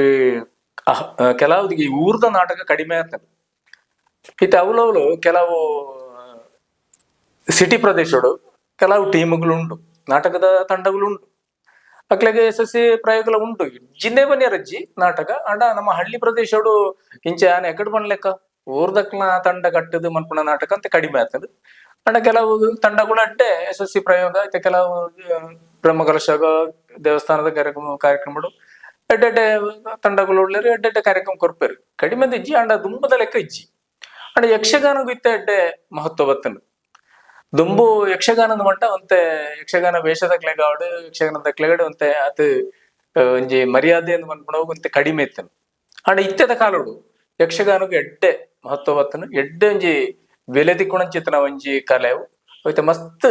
ಕೆಲವುದಿಗೆ ಈ ಊರ್ದ ನಾಟಕ ಕಡಿಮೆ ಆಗ್ತದೆ. ಇತ್ತೆ ಅವಲವಲು ಕೆಲವು ಸಿಟಿ ಪ್ರದೇಶಗಳು ಕೆಲವು ಟೀಮ್ಗಳುಂಡು, ನಾಟಕದ ತಂಡಗಳುಂಡು, ಅಕ್ಲೆಗೆ SSC ಪ್ರಯೋಗ ಉಂಟು. ಜಿನ್ನೆ ಬನ್ನಿರಜ್ಜಿ ನಾಟಕ ಅಂಡ ನಮ್ಮ ಹಳ್ಳಿ ಪ್ರದೇಶಡು ಇಂಚೆ ಆನೆ ಎಕಡ್ ಬಣ್ಲೆಕ್ಕ ಊರ್ದಕ್ಲ ತಂಡ ಕಟ್ಟದು ಮನ್ಪುಣ ನಾಟಕ ಅಂತ ಕಡಿಮೆ ಆಗ್ತದೆ. ಅಂಡ ಕೆಲವು ತಂಡಗಳು ಅಡ್ಡೆ SSC ಪ್ರಯೋಗ ಇತ್ತೆ ಕೆಲವು ಬ್ರಹ್ಮಕಲಶಗ ದೇವಸ್ಥಾನದ ಕಾರ್ಯಕ್ರಮಗಳು ಎಡ್ಡೆಡ್ಡೆ ತಂಡಗಳು ಉಳ್ಳೇರು ಎಡ್ಡೆಡ್ಡೆ ಕಾರ್ಯಕ್ರಮ ಕೊರ್ಪೇರು ಕಡಿಮೆ ಇಜ್ಜಿ ಅಂಡ ದುಂಬದ ಲೆಕ್ಕ ಇಜ್ಜಿ. ಅಂಡ ಯಕ್ಷಗಾನಗೂ ಇತ್ತ ಎಡ್ಡೆ ಮಹತ್ವ ಬತ್ತನು. ದುಂಬು ಯಕ್ಷಗಾನದ ಮಟ್ಟ ಒಂತೆ ಯಕ್ಷಗಾನ ವೇಷದ ಕ್ಲೆಗಾವಡು ಯಕ್ಷಗಾನದ ಕ್ಲೆಗಡೆ ಒಂತೆ ಅದು ಒಂಜಿ ಮರ್ಯಾದೆ ಎಂದು ಮನ್ಪುಣ ಒಂತೆ ಕಡಿಮೆ ಇತ್ತನು. ಅಂಡ ಇತ್ತೆದ ಕಾಲೋಡು ಯಕ್ಷಗಾನಗೂ ಎಡ್ಡೆ ಮಹತ್ವ ಬತ್ತನು. ಎಡ್ಡೆ ಒಂಜಿ ಬೆಲೆ ದಿಕ್ಕುಣಂಚಿತ್ತನ ಒಂಜಿ ಕಲೆವು ಐತೆ ಮಸ್ತ್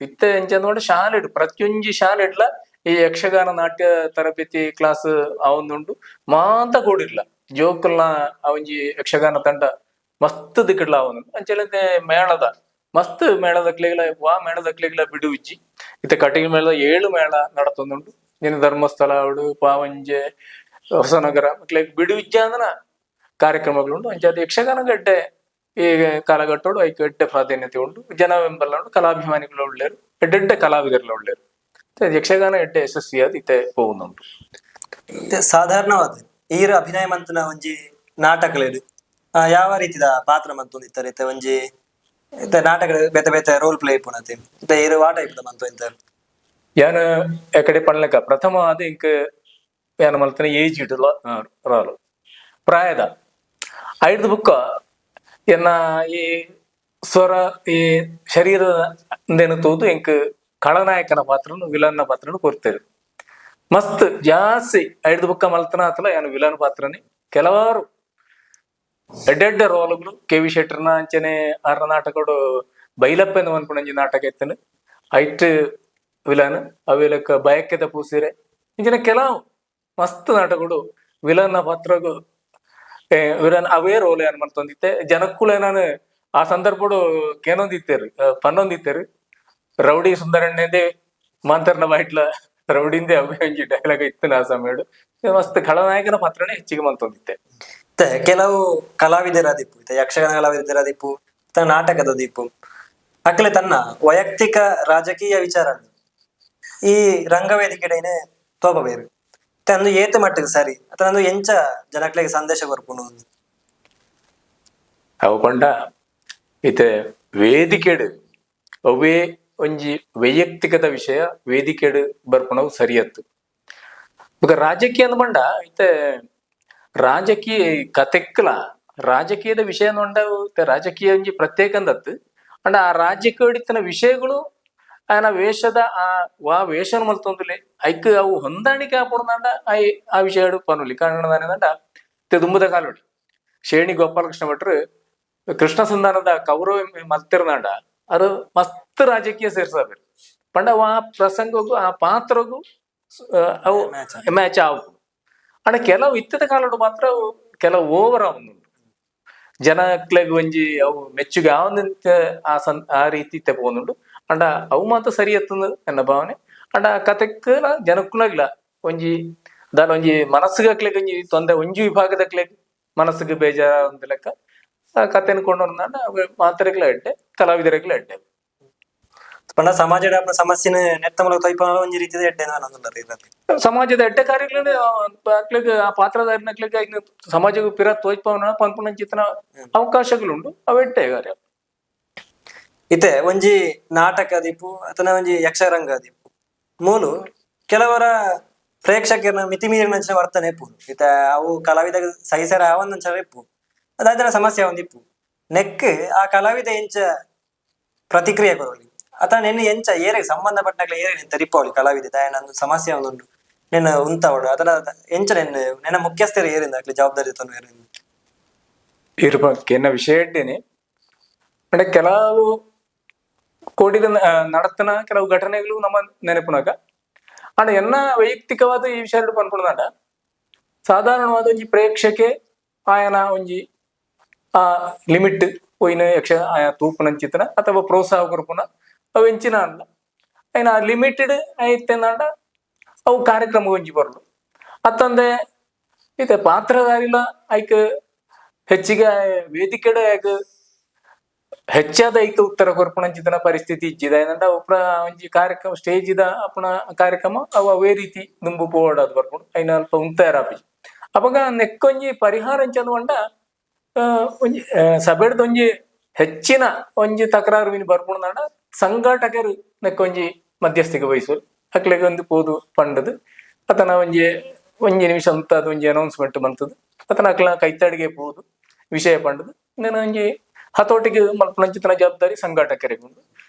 ಇತ್ತೆ ಎಂಚ ನೋಡಿ ಶಾಲೆಡು ಪ್ರತಿಯೊಂಜಿ ಶಾಲೆಡ್ಲ ಈ ಯಕ್ಷಗಾನ ನಾಟ್ಯ ತರಬೇತಿ ಕ್ಲಾಸ್ ಅವೊಂದುಂಡು ಮಾತ ಕೂಡಿರ್ಲ ಜೋಕುಲ್ನ ಒಂಜಿ ಯಕ್ಷಗಾನ ತಂಡ ಮಸ್ತ್ ದಿಕ್ಕಡ್ಲ ಅವನು ಅಂಚೆಲ್ಲಂತೆ ಮೇಳದ ಮಸ್ತ್ ಮೇಳದ ಕ್ಲೆಗ್ಲ ಮೇಳದ ಕ್ಲೆಗ್ಲ ಬಿಡು ಇಜ್ಜಿ ಇತ್ತೆ ಕಟಿಂಗ್ ಮೇಳದ 7 ಮೇಳ ನಡತೊಂದುಂಡು. ಇನ್ನು ಧರ್ಮಸ್ಥಳ ಅವಡು ಪಾವಂಜೆ ಹೊಸನಗರ ಕ್ಲೆಗ್ ಬಿಡು ಇಜ್ಜ ಅಂದನ ಕಾರ್ಯಕ್ರಮಗಳುಂಡು. ಅಂಚೆ ಅದು ಯಕ್ಷಗಾನ ಗಡ್ಡೆ ಈ ಕಾಲಘಟ್ಟೋಡು ಐಕ್ ಎಡ್ಡೆ ಪ್ರಾಧಾನ್ಯತೆ ಉಂಟು. ಜನ ಬೆಂಬಲ ಉಂಟು, ಕಲಾಭಿಮಾನಿಗಳು ಒಳ್ಳೇರು, ಎಡ್ಡೆಡ್ಡೆ ಕಲಾವಿದರ್ಲ ಒಳ್ಳೇರು. ಯಕ್ಷಗಾನ ಎಡ್ಡೆ ಯಶಸ್ವಿಯಾದ ಇತ್ತೆ ಹೋಗುന്നുಂಟು. ಸಾಧಾರಣವಾದ ಈರ ಅಭಿನಯ ಮಂತನ ಒಂಜಿ ನಾಟಕಲೇಡು ಯಾವ ರೀತಿದ ಪಾತ್ರ ಮಂತೊಂದಿತ್ತಾರೆ ಇತ್ತೆ ಒಂಜಿ ಇತ್ತೆ ನಾಟಕ ಬೇತೆ ಬೇತೆ ರೋಲ್ ಪ್ಲೇ ಇಪ್ಪುನತಿ ಇತ್ತೆ ಈರು ಆ ಟೈಪ್ ಮಂತು ಇಂತಾರೆ ಯಾನ ಎಕಡೆ ಪಣ್ಲೆಕ್ಕ ಪ್ರಥಮ ಆದ ಇಂಕ್ ಯಾನ ಮಲ್ತನ ಏಜ್ ಇಡಲ ರಾಲು ಪ್ರಾಯದ ಐದು ಬುಕ್ಕ ಎನ್ನ ಈ ಸ್ವರ ಈ ಶರೀರದ ತೋದು ಇಂಕ್ ಖಳನಾಯಕನ ಪಾತ್ರನು ವಿಲನ್ನ ಪಾತ್ರನು ಕೊರ್ತೇರು ಮಸ್ತ್ ಜಾಸ್ತಿ ಐದು ಬುಕ್ಕ ಮಲ್ತನ ಆತಲ ಯಾನು ವಿಲನ್ ಪಾತ್ರನೇ ಕೆಲವಾರು ಎಡ್ಡೆಡ್ಡೆ ರೋಲ್ಗಳು KV ಶೆಟ್ಟರ್ನ ಅಂಚನೆ ಆರ ನಾಟಕಡು ಬೈಲಪ್ಪ ಎಂದು ಅನ್ಕೊಂಡಂಜಿ ನಾಟಕ ಇತ್ತನು ಐಟ್ ವಿಲನ್ ಅವೇಲಕ್ಕ ಬಯಕೆದ ಪೂಸಿರೆ ಇಂಚಿನ ಕೆಲವು ಮಸ್ತ್ ನಾಟಕಗಳು ವಿಲನ್ನ ಪಾತ್ರಗೂ ವಿಲನ್ ಅವೇ ರೋಲ್ ಏನ್ ಮಾಡ್ತೊಂದಿತ್ತೆ ಜನಕ್ಕೂಳೆ ನಾನು ಆ ಸಂದರ್ಭಡು ಕೇನೊಂದಿತ್ತೇರು ಪನ್ನೊಂದಿತ್ತೇರು ರೌಡಿ ಸುಂದರಣ್ಣಂದೇ ಮಾಂತರ್ನ ಬಾಯ್ಟ್ಲ ರೌಡಿಂದೇ ಅವೇ ಒಂಜಿ ಡೈಲಾಗ್ ಇತ್ತು ಆ ಸಮಯಡು ಮಸ್ತ್ ಖಳನಾಯಕನ ಪಾತ್ರನೇ ಹೆಚ್ಚಿಗೆ ಮಂತೊಂದಿತ್ತೆ. ಕೆಲವು ಕಲಾವಿದರ ದಿಪ್ಪು ಇತ್ತೆ ಯಕ್ಷಗಾನ ಕಲಾವಿದರ ದಿಪ್ಪು ನಾಟಕದ ದಿಪ್ಪು ಅಕ್ಲೆ ತನ್ನ ವೈಯಕ್ತಿಕ ರಾಜಕೀಯ ವಿಚಾರ ಈ ರಂಗವೇದಿಕೆಡೆನೆ ತೋಪಬೇರು ಅಂದು ಏತ ಮಟ್ಟಿಗೆ ಸರಿ ಅಥವಾ ಎಂಚ ಜನಕ್ಲೆಗೆ ಸಂದೇಶ ಬರ್ಪುನು ಅವು ಪಂಡ ಇತ್ತೆ ವೇದಿಕೆಡು ಅವೇ ಒಂಜಿ ವೈಯಕ್ತಿಕದ ವಿಷಯ ವೇದಿಕೆಡು ಬರ್ಪುನವು ಸರಿಯತ್ತು. ಈಗ ರಾಜಕೀಯ ಅಂದ್ ಇತ್ತೆ ರಾಜಕೀಯ ಕತೆಕ್ಕಲ ರಾಜಕೀಯದ ವಿಷಯ ನೋಂಡ ರಾಜಕೀಯ ಒಂಜಿ ಪ್ರತ್ಯೇಕ ಅಂದತ್ತು ಅಂಡ ಆ ರಾಜ್ಯಕ್ಕೆ ಹಿಡಿತನ ವಿಷಯಗಳು ಆಯನ ವೇಷದ ಆ ವೇಷನ ಮಲ್ತೊಂದುಲೆ ಐಕ್ ಅವು ಹೊಂದಾಣಿಕೆ ಆಪುಣದಂಡ ಆ ವಿಷಯ ಪನುಲಿ ಕಾರಣದಂಡ ದುಂಬದ ಕಾಲೋಡಿ ಶೇಣಿ ಗೋಪಾಲಕೃಷ್ಣ ಭಟ್ರು ಕೃಷ್ಣ ಸಂಧಾನದ ಕೌರವ ಮಲ್ತಿರ್ನಾಂಡ ಅದು ಮಸ್ತ್ ರಾಜಕೀಯ ಸೇರ್ಸಾದ್ರು ಪಂಡ ಆ ಪ್ರಸಂಗಗೂ ಆ ಪಾತ್ರಗೂ ಅವು ಮ್ಯಾಚ್ ಆವು ಅಂಡ ಕೆಲವು ಇತ್ತದ ಕಾಲಡು ಮಾತ್ರ ಕೆಲವು ಓವರ್ ಅವನುಂಟು ಜನಕ್ಲೆಗ್ ಒಂಜಿ ಅವು ಮೆಚ್ಚುಗೆ ಆವಂದಂತ ಆ ರೀತಿ ತೆಪ್ಪೊಂದುಂಡು ಅಂಡ ಅವು ಮಾತ್ರ ಸರಿ ಎತ್ತಂದು ನನ್ನ ಭಾವನೆ. ಅಂಡ ಕತೆಕ್ಕಲ ಜನಕ್ಕುಲಾಗ್ಲ ಒಂಜಿ ದಾಲ ಒಂಜಿ ಮನಸ್ಸುಗಕ್ಲೆಗ್ ಒಂಜಿ ತೊಂದರೆ ಒಂಜಿ ವಿಭಾಗದಕ್ಲೆಗ್ ಮನಸ್ಸಿಗೆ ಬೇಜಾರ ಒಂದು ಲೆಕ್ಕ ಕತೆನ ಕೊಂಡೊಂದ ಮಾತ್ರೆಗ್ಲ ಎಡ್ಡೆ ಕಲಾವಿದರೆಗ್ಲ ಎಡ್ಡೆ ಪಂಡ ಸಮಾಜದ ಸಮಸ್ಯೆನ ನೆತ್ತಮಲ ತೈಪ ಒಂಜಿ ರೀತಿದ ಎಡ್ಡೆ ಸಮಾಜದ ಎಡ್ಡೆ ಕಾರ್ಯಗಳಿಗೆ ಆ ಪಾತ್ರಧಾರಿನಕ್ಲೆಗೆ ಸಮಾಜಕ್ಕೆ ಪಿರ ತೋಯ್ಪವನ ಪನ್ಪುನ ಚಿತ್ರ ಅವಕಾಶಗಳುಂಡು ಅವೆಡ್ಡೆ ಕಾರ್ಯ ಇತ್ತೆ ಒಂಜಿ ನಾಟಕ ದೀಪು ಅಥವಾ ಒಂಜಿ ಯಕ್ಷರಂಗ ದೀಪು ಮೂಲು ಕೆಲವರ ಪ್ರೇಕ್ಷಕರನ್ನ ಮಿತಿ ಮೀರಿನ ವರ್ತನೆ ಇಪ್ಪು ಇತ್ತ ಅವು ಕಲಾವಿದ ಸಹಿಸರ ಆವಂದಂಚ ಇಪ್ಪು ಅದಾದ್ರ ಸಮಸ್ಯೆ ಒಂದಿಪ್ಪು ನೆಕ್ ಆ ಕಲಾವಿದ ಎಂಚ ಪ್ರತಿಕ್ರಿಯೆ ಕೊರಲಿ ಅತ ನೆನ್ನ ಎಂಚ ಏರಿಗೆ ಸಂಬಂಧಪಟ್ಟಾಗ್ಲ ಏರೆ ನಿಂತ ರಿಪ್ಪವಳಿ ಕಲಾವಿದ ದಾಯನಂದು ಸಮಸ್ಯೆ ಒಂದುಂಡು ನೆನ್ನ ಉಂತವಡು ಅದರ ಎಂಚ ನೆನ್ನ ಮುಖ್ಯಸ್ಥರು ಏರಿಂದ ಆಗ್ಲಿ ಜವಾಬ್ದಾರಿ ತಂದು ಏರಿಂದ ಇರ್ಬೇಕು ಎನ್ನ ವಿಷಯ ಇಟ್ಟೇನೆ ಅಂದ್ರೆ ಕೆಲವು ಕೋಡಿದ ನಡತನ ಕೆಲವು ಘಟನೆಗಳು ನಮ್ಮ ನೆನಪಿನಾಗ ಆಂಡ ಎನ್ನ ವೈಯಕ್ತಿಕವಾದ ಈ ವಿಷಯ ಪನ್ಪುಣದಾಂಡ ಸಾಧಾರಣವಾದ ಒಂಜಿ ಪ್ರೇಕ್ಷಕೆ ಆಯನ ಒಂಜಿ ಆ ಲಿಮಿಟ್ ಪೋಯಿನ ಯಕ್ಷ ಆಯಾ ತೂಪುನಂಚಿತನ ಅಥವಾ ಪ್ರೋತ್ಸಾಹ ಕೊರ್ಪುನ ಅವು ಎಂಚಿನ ಅಲ್ಲ ಐನ ಲಿಮಿಟೆಡ್ ಐತೆನಾಂಡ ಅವು ಕಾರ್ಯಕ್ರಮ ಒಂಜಿ ಬರಲು ಅತ್ತಂದೆ ಇತ್ತೆ ಪಾತ್ರಧಾರಿಲ ಐಕ್ ಹೆಚ್ಚಿಗೆ ವೇದಿಕೆಡ ಯಾಕ ಹೆಚ್ಚಾದ ಐಕ ಉತ್ತರ ಕೊರ್ಪುನಂಚಿತನ ಪರಿಸ್ಥಿತಿ ಇಜ್ಜಿದ ಏನಂಡ ಒಂಜಿ ಕಾರ್ಯಕ್ರಮ ಸ್ಟೇಜ್ ಇದ ಅಪನ ಕಾರ್ಯಕ್ರಮ ಅವು ಅವೇ ರೀತಿ ದುಂಬು ಪೋಡಾದ್ ಬರ್ಪುಂಡು ಐನ ಅಲ್ಪ ಉಂತಾರಾಪಿ ಅವಾಗ ನೆಕ್ಕೊಂಜಿ ಪರಿಹಾರ ಅಂಚಂದು ಪಂಡ ಒಂಜಿ ಸಭೆಡ್ದ ಒಂಜಿ ಹೆಚ್ಚಿನ ಒಂಜಿ ತಕರಾರು ವಿನಿ ಬರ್ಪುಂಡ ಸಂಘಟಕರು ನೆಕ್ಕೊಂಜಿ ಮಧ್ಯಸ್ಥಿಗೆ ವಹಿಸುವರು ಅಕ್ಲೆಗೆ ಒಂದು ಪೋದು ಪಂಡದು ಅತನ ಒಂಜಿ ನಿಮಿಷ ಅಂತ ಅದು ಒಂಜಿ ಅನೌನ್ಸ್ಮೆಂಟ್ ಬಂತದ್ದು ಅತನ ಅಕ್ಲ ಕೈತಾಡಿಗೆ ಪೋದು ವಿಷಯ ಪಂಡದು ನಾನು ಒಂಜಿ ಹತೋಟಿಗೆ ಮಲ್ಪನಂಚಿತನ ಜವಾಬ್ದಾರಿ ಸಂಘಟಕರಿಗೆ ಉಂಡು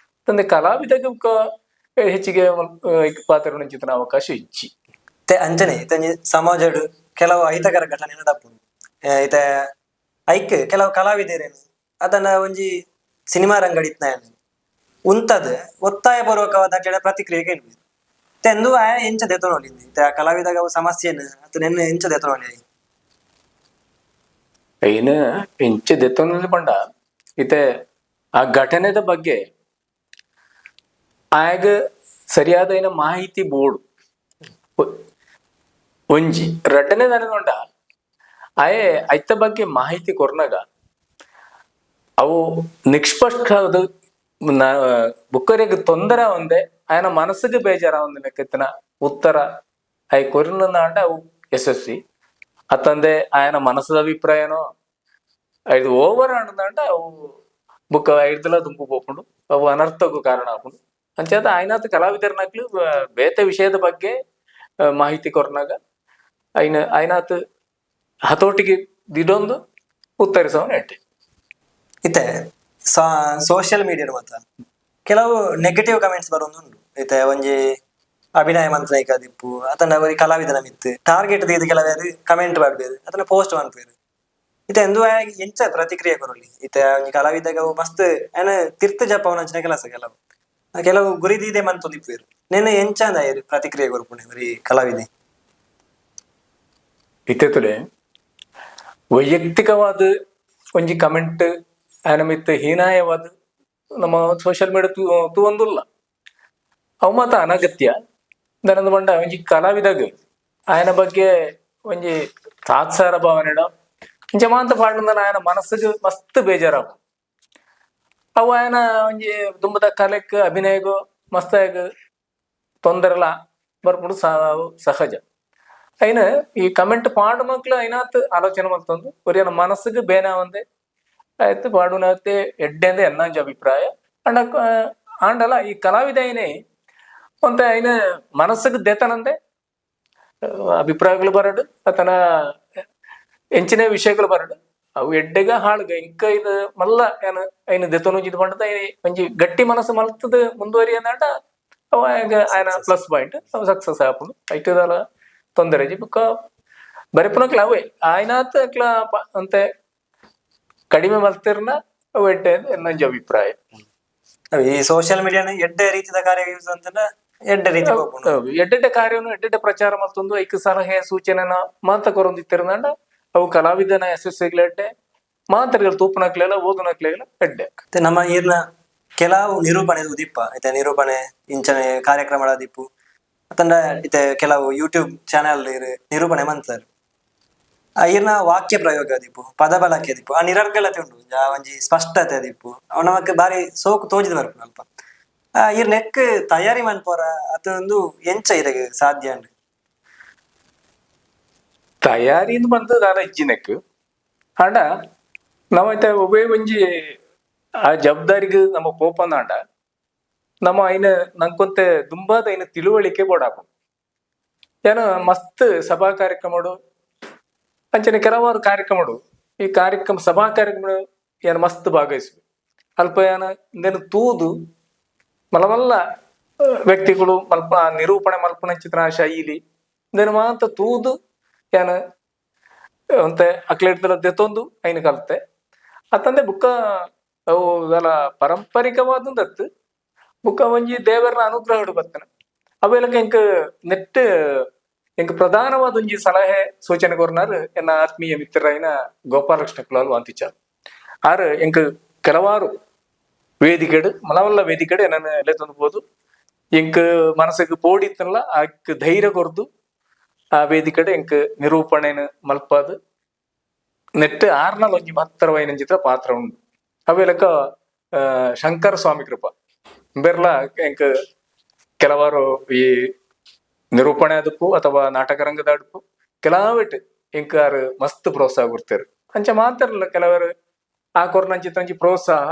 ತಂದೆ ಕಲಾವಿದಗೆ ಹೆಚ್ಚಿಗೆ ಪಾತ್ರ ನಂಚಿತನ ಅವಕಾಶ ಇಚ್ಚಿ ಅಂಚನೆ ಇತಂಜಿ ಸಮಾಜಡ್ ಕೆಲವು ಅಹಿತಕರ ಘಟನೆ ನಡಪುಂಡು ಇತ ಐಕ್ ಕೆಲವು ಕಲಾವಿದರೇನು ಅದನ್ನ ಒಂಜಿ ಸಿನಿಮಾ ರಂಗಡಿತ್ನ ಉಂತದ ಒತ್ತಾಯ ಪೂರ್ವಕವಾದ ಕೆಲ ಪ್ರತಿಕ್ರಿಯೆಗೆ ಏನ್ಬೇಕು ತೆಂದು ಆಯ ಎಂಚ ದೆತನೊಲಿಂది ಇತ ಕಲಾವಿದಾಗ ಅವು ಸಮಸ್ಯೆನು ಅತ ನೆನ್ನ ಎಂಚ ದೆತನೊಲಿ ಐನ ಎಂಚ ದೆತನೊಲಿ ಪಂಡ ಇತೆ ಆ ಘಟನೆದ ಬಗ್ಗೆ ಆಗ ಸರಿಯಾದ ಏನ ಮಾಹಿತಿ ಬೋರ್ಡು ಒಂಜಿ ರಡ್ಡನೇ ನನಗೊಂಡ ಆಯೆ ಐತ ಬಗ್ಗೆ ಮಾಹಿತಿ ಕೊರ್ನಾಗ ಅವು ನಿಷ್ಪಕ್ಷವಾದ ಬುಕ್ಕರಿಗೆ ತೊಂದರೆ ಒಂದೇ ఆయన మనసుకు బేజారా ఉంది లెక్కెత్తిన ఉత్తర అవి కొరిన అంటే అವು ಯಶಸ್ವಿ ಅತ್ತಂದೆ ఆయన మనసుದ ಅಭಿಪ್ರಾಯನೋ ಐದು ಓವರ್ ಆಡದಂటే ಅವು ಬುಕ್ ಐದಲ ದುಂಪು పోపుండు ಅವು ಅನರ್ಥಕ್ಕೂ ಕಾರಣ ಆಪುಂಡು ಅಂಚೇತ ಆಯ್ನಾತ ಕಲಾವಿದರ್ನಾಗ್ಲು ಬೇತೆ ವಿಷಯದ ಬಗ್ಗೆ ಮಾಹಿತಿ ಕೊರ್ನಾಗ ಆಯ್ನಾತ್ ಹತೋಟಿಗೆ ದಿಡೊಂದು ಉತ್ತರಿಸವನು ಎಟ್ಟೆ ಇತ್ತೆ ಸೋಷಿಯಲ್ ಮೀಡಿಯಾ ಮಾತ್ರ ಕೆಲವು ನೆಗೆಟಿವ್ ಕಮೆಂಟ್ಸ್ ಬರೋದುಂಡು ಇತ್ತೆ ಒಂಜಿ ಅಭಿನಯ ಮಂತ್ರೈಕ ದಿಪ್ಪು ಅತನ ಅವರಿ ಕಲಾವಿದನ ಮಿತ್ತು ಟಾರ್ಗೆಟ್ ದಿ ಕೆಲವರು ಕಮೆಂಟ್ ಮಾಡ್ಬೇರು ಅದನ್ನ ಪೋಸ್ಟ್ ಮಾಡ್ಬೇರು ಇತ್ತೆ ಎಂದು ಎಂಚ ಪ್ರತಿಕ್ರಿಯೆ ಕೊರಲಿ ಇತ್ತೆ ಒಂಜಿ ಕಲಾವಿದಾಗ ಮಸ್ತ್ ಏನ ತಿರ್ತ ಜಪ್ಪವನ ಅಂಚಿನ ಕೆಲಸ ಕೆಲವು ಗುರಿ ದೀದೆ ಮಂತು ದಿಪ್ಪೇರು ನೆನ್ನೆ ಎಂಚ ಅಂದ ಪ್ರತಿಕ್ರಿಯೆ ಕೊರ್ಪುಣೆ ಬರೀ ಕಲಾವಿದೆ ಇತ್ತೆ ವೈಯಕ್ತಿಕವಾದ ಒಂಜಿ ಕಮೆಂಟ್ ಆಯನ ಮಿತ್ತು ಹೀನಾಯವಾದ ನಮ್ಮ ಸೋಷಿಯಲ್ ಮೀಡಿಯಾ ತೂವೊಂದುಲ್ಲ ಅವು ಮಾತ ಅನಗತ್ಯ ದನದ ಬಂಡ ಒಂಜಿ ಕಲಾವಿದಾಗ ಆಯನ ಬಗ್ಗೆ ಒಂಜಿ ತಾತ್ಸಾರ ಭಾವನೆಡ ಇಂಚ ಮಾತ ಪಾಡಿನ ಆಯನ ಮನಸ್ಸಿಗೆ ಮಸ್ತ್ ಬೇಜಾರಾಗು ಅವು ಆಯನ ಒಂಜಿ ದುಂಬದ ಕಲೆಕ್ ಅಭಿನಯಗು ಮಸ್ತಾಗ ತೊಂದರೆಲ್ಲ ಬರ್ಬಿಡು ಸಹಜ అయిన ఈ కమెంట్ పాడు మక్కలు అయినాత్ ఆలోచన మల్తొంದು ಒರಿಯನ ಮನಸ್ಸಿಗೆ ಬೇನ ಒಂದೇ ಆಯ್ತು ಪಾಡುನತ್ತೆ ಎಡ್ಡೆಂದೆ ಎನ್ನಂಜ ಅಭಿಪ್ರಾಯ ಅಂಡ ಆಂಡಲ ಈ ಕಲಾವಿದ ಐನೆ ಒಂತ ಐನ ಮನಸ್ಸಿಗೆ ದೇತನಂದೆ ಅಭಿಪ್ರಾಯಗಳು ಬರಡು ಆತನ ಎಂಚಿನ ವಿಷಯಗಳು ಬರಡು ಅವು ಎಡ್ಡೆಗ ಹಾಳ್ಗ ಇಂಕ ಇದು ಮಲ್ಲ ಏನ ಐನ ದೆತನು ಇದು ಬಂಡದ ಒಂಜಿ ಗಟ್ಟಿ ಮನಸ್ಸು ಮಲ್ತದ ಮುಂದುವರಿಯಂದಾಟ ಅವ ఆయన ಪ್ಲಸ್ ಪಾಯಿಂಟ್ ಅವು ಸಕ್ಸಸ್ ಆಪುಂಡು ಐಟದಲ ತೊಂದರೆ ಬುಕ್ಕ ಬರೆಪುನಕ್ಲ ಅವೇ ಆಯ್ನಾತ್ ಅಕ್ಲ ಅಂತೆ ಕಡಿಮೆ ಮಲ್ತಿರ್ನ ಅವು ಎಡ್ಡೆ ಎನ್ನಂಜ ಅಭಿಪ್ರಾಯ ಈ ಸೋಷಿಯಲ್ ಮೀಡಿಯಾನ ಎಡ್ಡೆ ರೀತಿಯ ಕಾರ್ಯ ಯೂಸ್ ಅಂತಂದ್ರೆ ಎಡ್ಡೆ ರೀತಿ ಎಡ್ಡೆಡ್ಡೆ ಕಾರ್ಯವನ್ನು ಎಡ್ಡೆಡ್ಡೆ ಪ್ರಚಾರ ಮತ್ತೊಂದು ಐಕ ಸಲಹೆ ಸೂಚನೆನ ಮಾತ ಕೊರೊಂದಿತ್ತಿರಂದ ಅವು ಕಲಾವಿದನ ಯಶಸ್ಸಿಗ್ಲೆಡ್ಡೆ ಮಾತರಿಗಳು ತೂಪನಕ್ಲೆಲ್ಲ ಓದುನಕ್ಲೆಲ್ಲ ಎಡ್ಡೆ ನಮ್ಮ ಈರ್ನ ಕೆಲವು ನಿರೂಪಣೆ ದಿಪ್ಪ ಐತೆ ನಿರೂಪಣೆ ಇಂಚನೆ ಕಾರ್ಯಕ್ರಮಗಳ ದಿಪ್ಪು ಅತಂಡ ಇತ್ತೆ ಕೆಲವು ಯೂಟ್ಯೂಬ್ ಚಾನೆಲ್ ನಿರೂಪಣೆ ಮಂತಾರೆ ಈರ್ನ ವಾಕ್ಯ ಪ್ರಯೋಗ ದಿಪ್ಪು ಪದ ಬಳಕೆ ದಿಪ್ಪು ಆ ನಿರರ್ಗಳತೆ ಉಂಟು ಒಂಜಿ ಸ್ಪಷ್ಟತೆ ದಿಪ್ಪು ಅವ್ ನಮಕ್ ಬಾರಿ ಸೋಕು ತೋಜಿದ ಬರ್ಪು ಅಲ್ಪ ಈರ್ ನೆಕ್ ತಯಾರಿ ಮನ್ಪೋರ ಅದೊಂದು ಎಂಚ ಇರಗೆ ಸಾಧ್ಯ ಅಂಡ್ ತಯಾರಿಯಿಂದ ಬಂದದಾಲ ಇಜ್ಜಿನಕ್ ಆಂಡ ನಾವೈತೆ ಒಬ್ಬೇ ಒಂಜಿ ಆ ಜವಾಬ್ದಾರಿಗೆ ನಮ್ಮ ಪೋಪನಾಂಡ ನಮ್ಮ ಐನ ನಂಕೊಂತೆ ದುಂಬಾದ ಐನ ತಿಳುವಳಿಕೆ ಬೋಡಾಪು ಏನ ಮಸ್ತ್ ಸಭಾ ಕಾರ್ಯಕ್ರಮಡು ಅಂಚನೆ ಕೆಲವಾರು ಕಾರ್ಯಕ್ರಮಡು ಈ ಕಾರ್ಯಕ್ರಮ ಸಭಾ ಕಾರ್ಯಕ್ರಮ ಏನು ಮಸ್ತ್ ಭಾಗವಹಿಸುವೆ ಅಲ್ಪ ಏನು ಇಂದೇನು ತೂದು ಮಲ್ಲ ಮಲ್ಲ ವ್ಯಕ್ತಿಗಳು ಮಲ್ಪ ನಿರೂಪಣೆ ಮಲ್ಪನ ಚಿತ್ರ ಶೈಲಿ ಇಂದೇನು ಮಾತ್ರ ತೂದು ಏನು ಅಂತೆ ಅಕ್ಲೇಟ್ದಲ್ಲ ದೆತ್ತೊಂದು ಐನು ಕಲ್ತೆ ಅತ್ತಂದೆ ಬುಕ್ಕ ಅವು ಇದೆಲ್ಲ ಪಾರಂಪರಿಕವಾದಂದತ್ತು ಬುಕ್ಕ ಒಂಜಿ ದೇವರನ ಅನುಗ್ರಹ ಬರ್ತನೆ ಅವೆಲ್ಲ ಎಂಕ್ ನೆಟ್ ಎಂಕ್ ಪ್ರಧಾನವಾದ ಒಂಜಿ ಸಲಹೆ ಸೂಚನೆ ಕೊರ್ನಾರು ಎನ್ನ ಆತ್ಮೀಯ ಮಿತ್ರರಾಯಿನ ಗೋಪಾಲಕೃಷ್ಣ ಕುಲಾಲ್ ವಾಂತಿಚಾರು ಆರು ಎಂಕ್ ಕೆಲವಾರು ವೇದಿಕೆಡು ಮಲವಲ್ಲ ವೇದಿಕೆಡು ನಾನು ಎಲೆ ತಂದ್ಬೋದು ಎಂಕ್ ಮನಸ್ಸಿಗೆ ಪೋಡಿತ್ತಲ್ಲ ಆಕ್ ಧೈರ್ಯ ಕೊರ್ದು ಆ ವೇದಿಕೆಡು ಎಂಕ್ ನಿರೂಪಣೆನ ಮಲ್ಪಾದು ನೆಟ್ ಆರ್ನಲ್ ಒಂಜಿ ಮಹತ್ತರವಾಯಿನ ಚಿತ್ರ ಪಾತ್ರ ಉಂಡು ಅವೆಲಕ ಶಂಕರ ಸ್ವಾಮಿ ಕೃಪಾ ಬೆರ್ಲ ಎಂಕ್ ಕೆಲವಾರು ಈ ನಿರೂಪಣೆ ಅದಕ್ಕೂ ಅಥವಾ ನಾಟಕ ರಂಗದ ಅಡುಪು ಕೆಲವಿಟ್ಟು ಎಂಕಾರು ಮಸ್ತ್ ಪ್ರೋತ್ಸಾಹ ಕೊಡ್ತೇರು ಅಂಚ ಮಾತಾರಲ್ಲ ಕೆಲವರು ಆ ಕೊರ್ನಂಚಿತ್ತಂಚಿ ಪ್ರೋತ್ಸಾಹ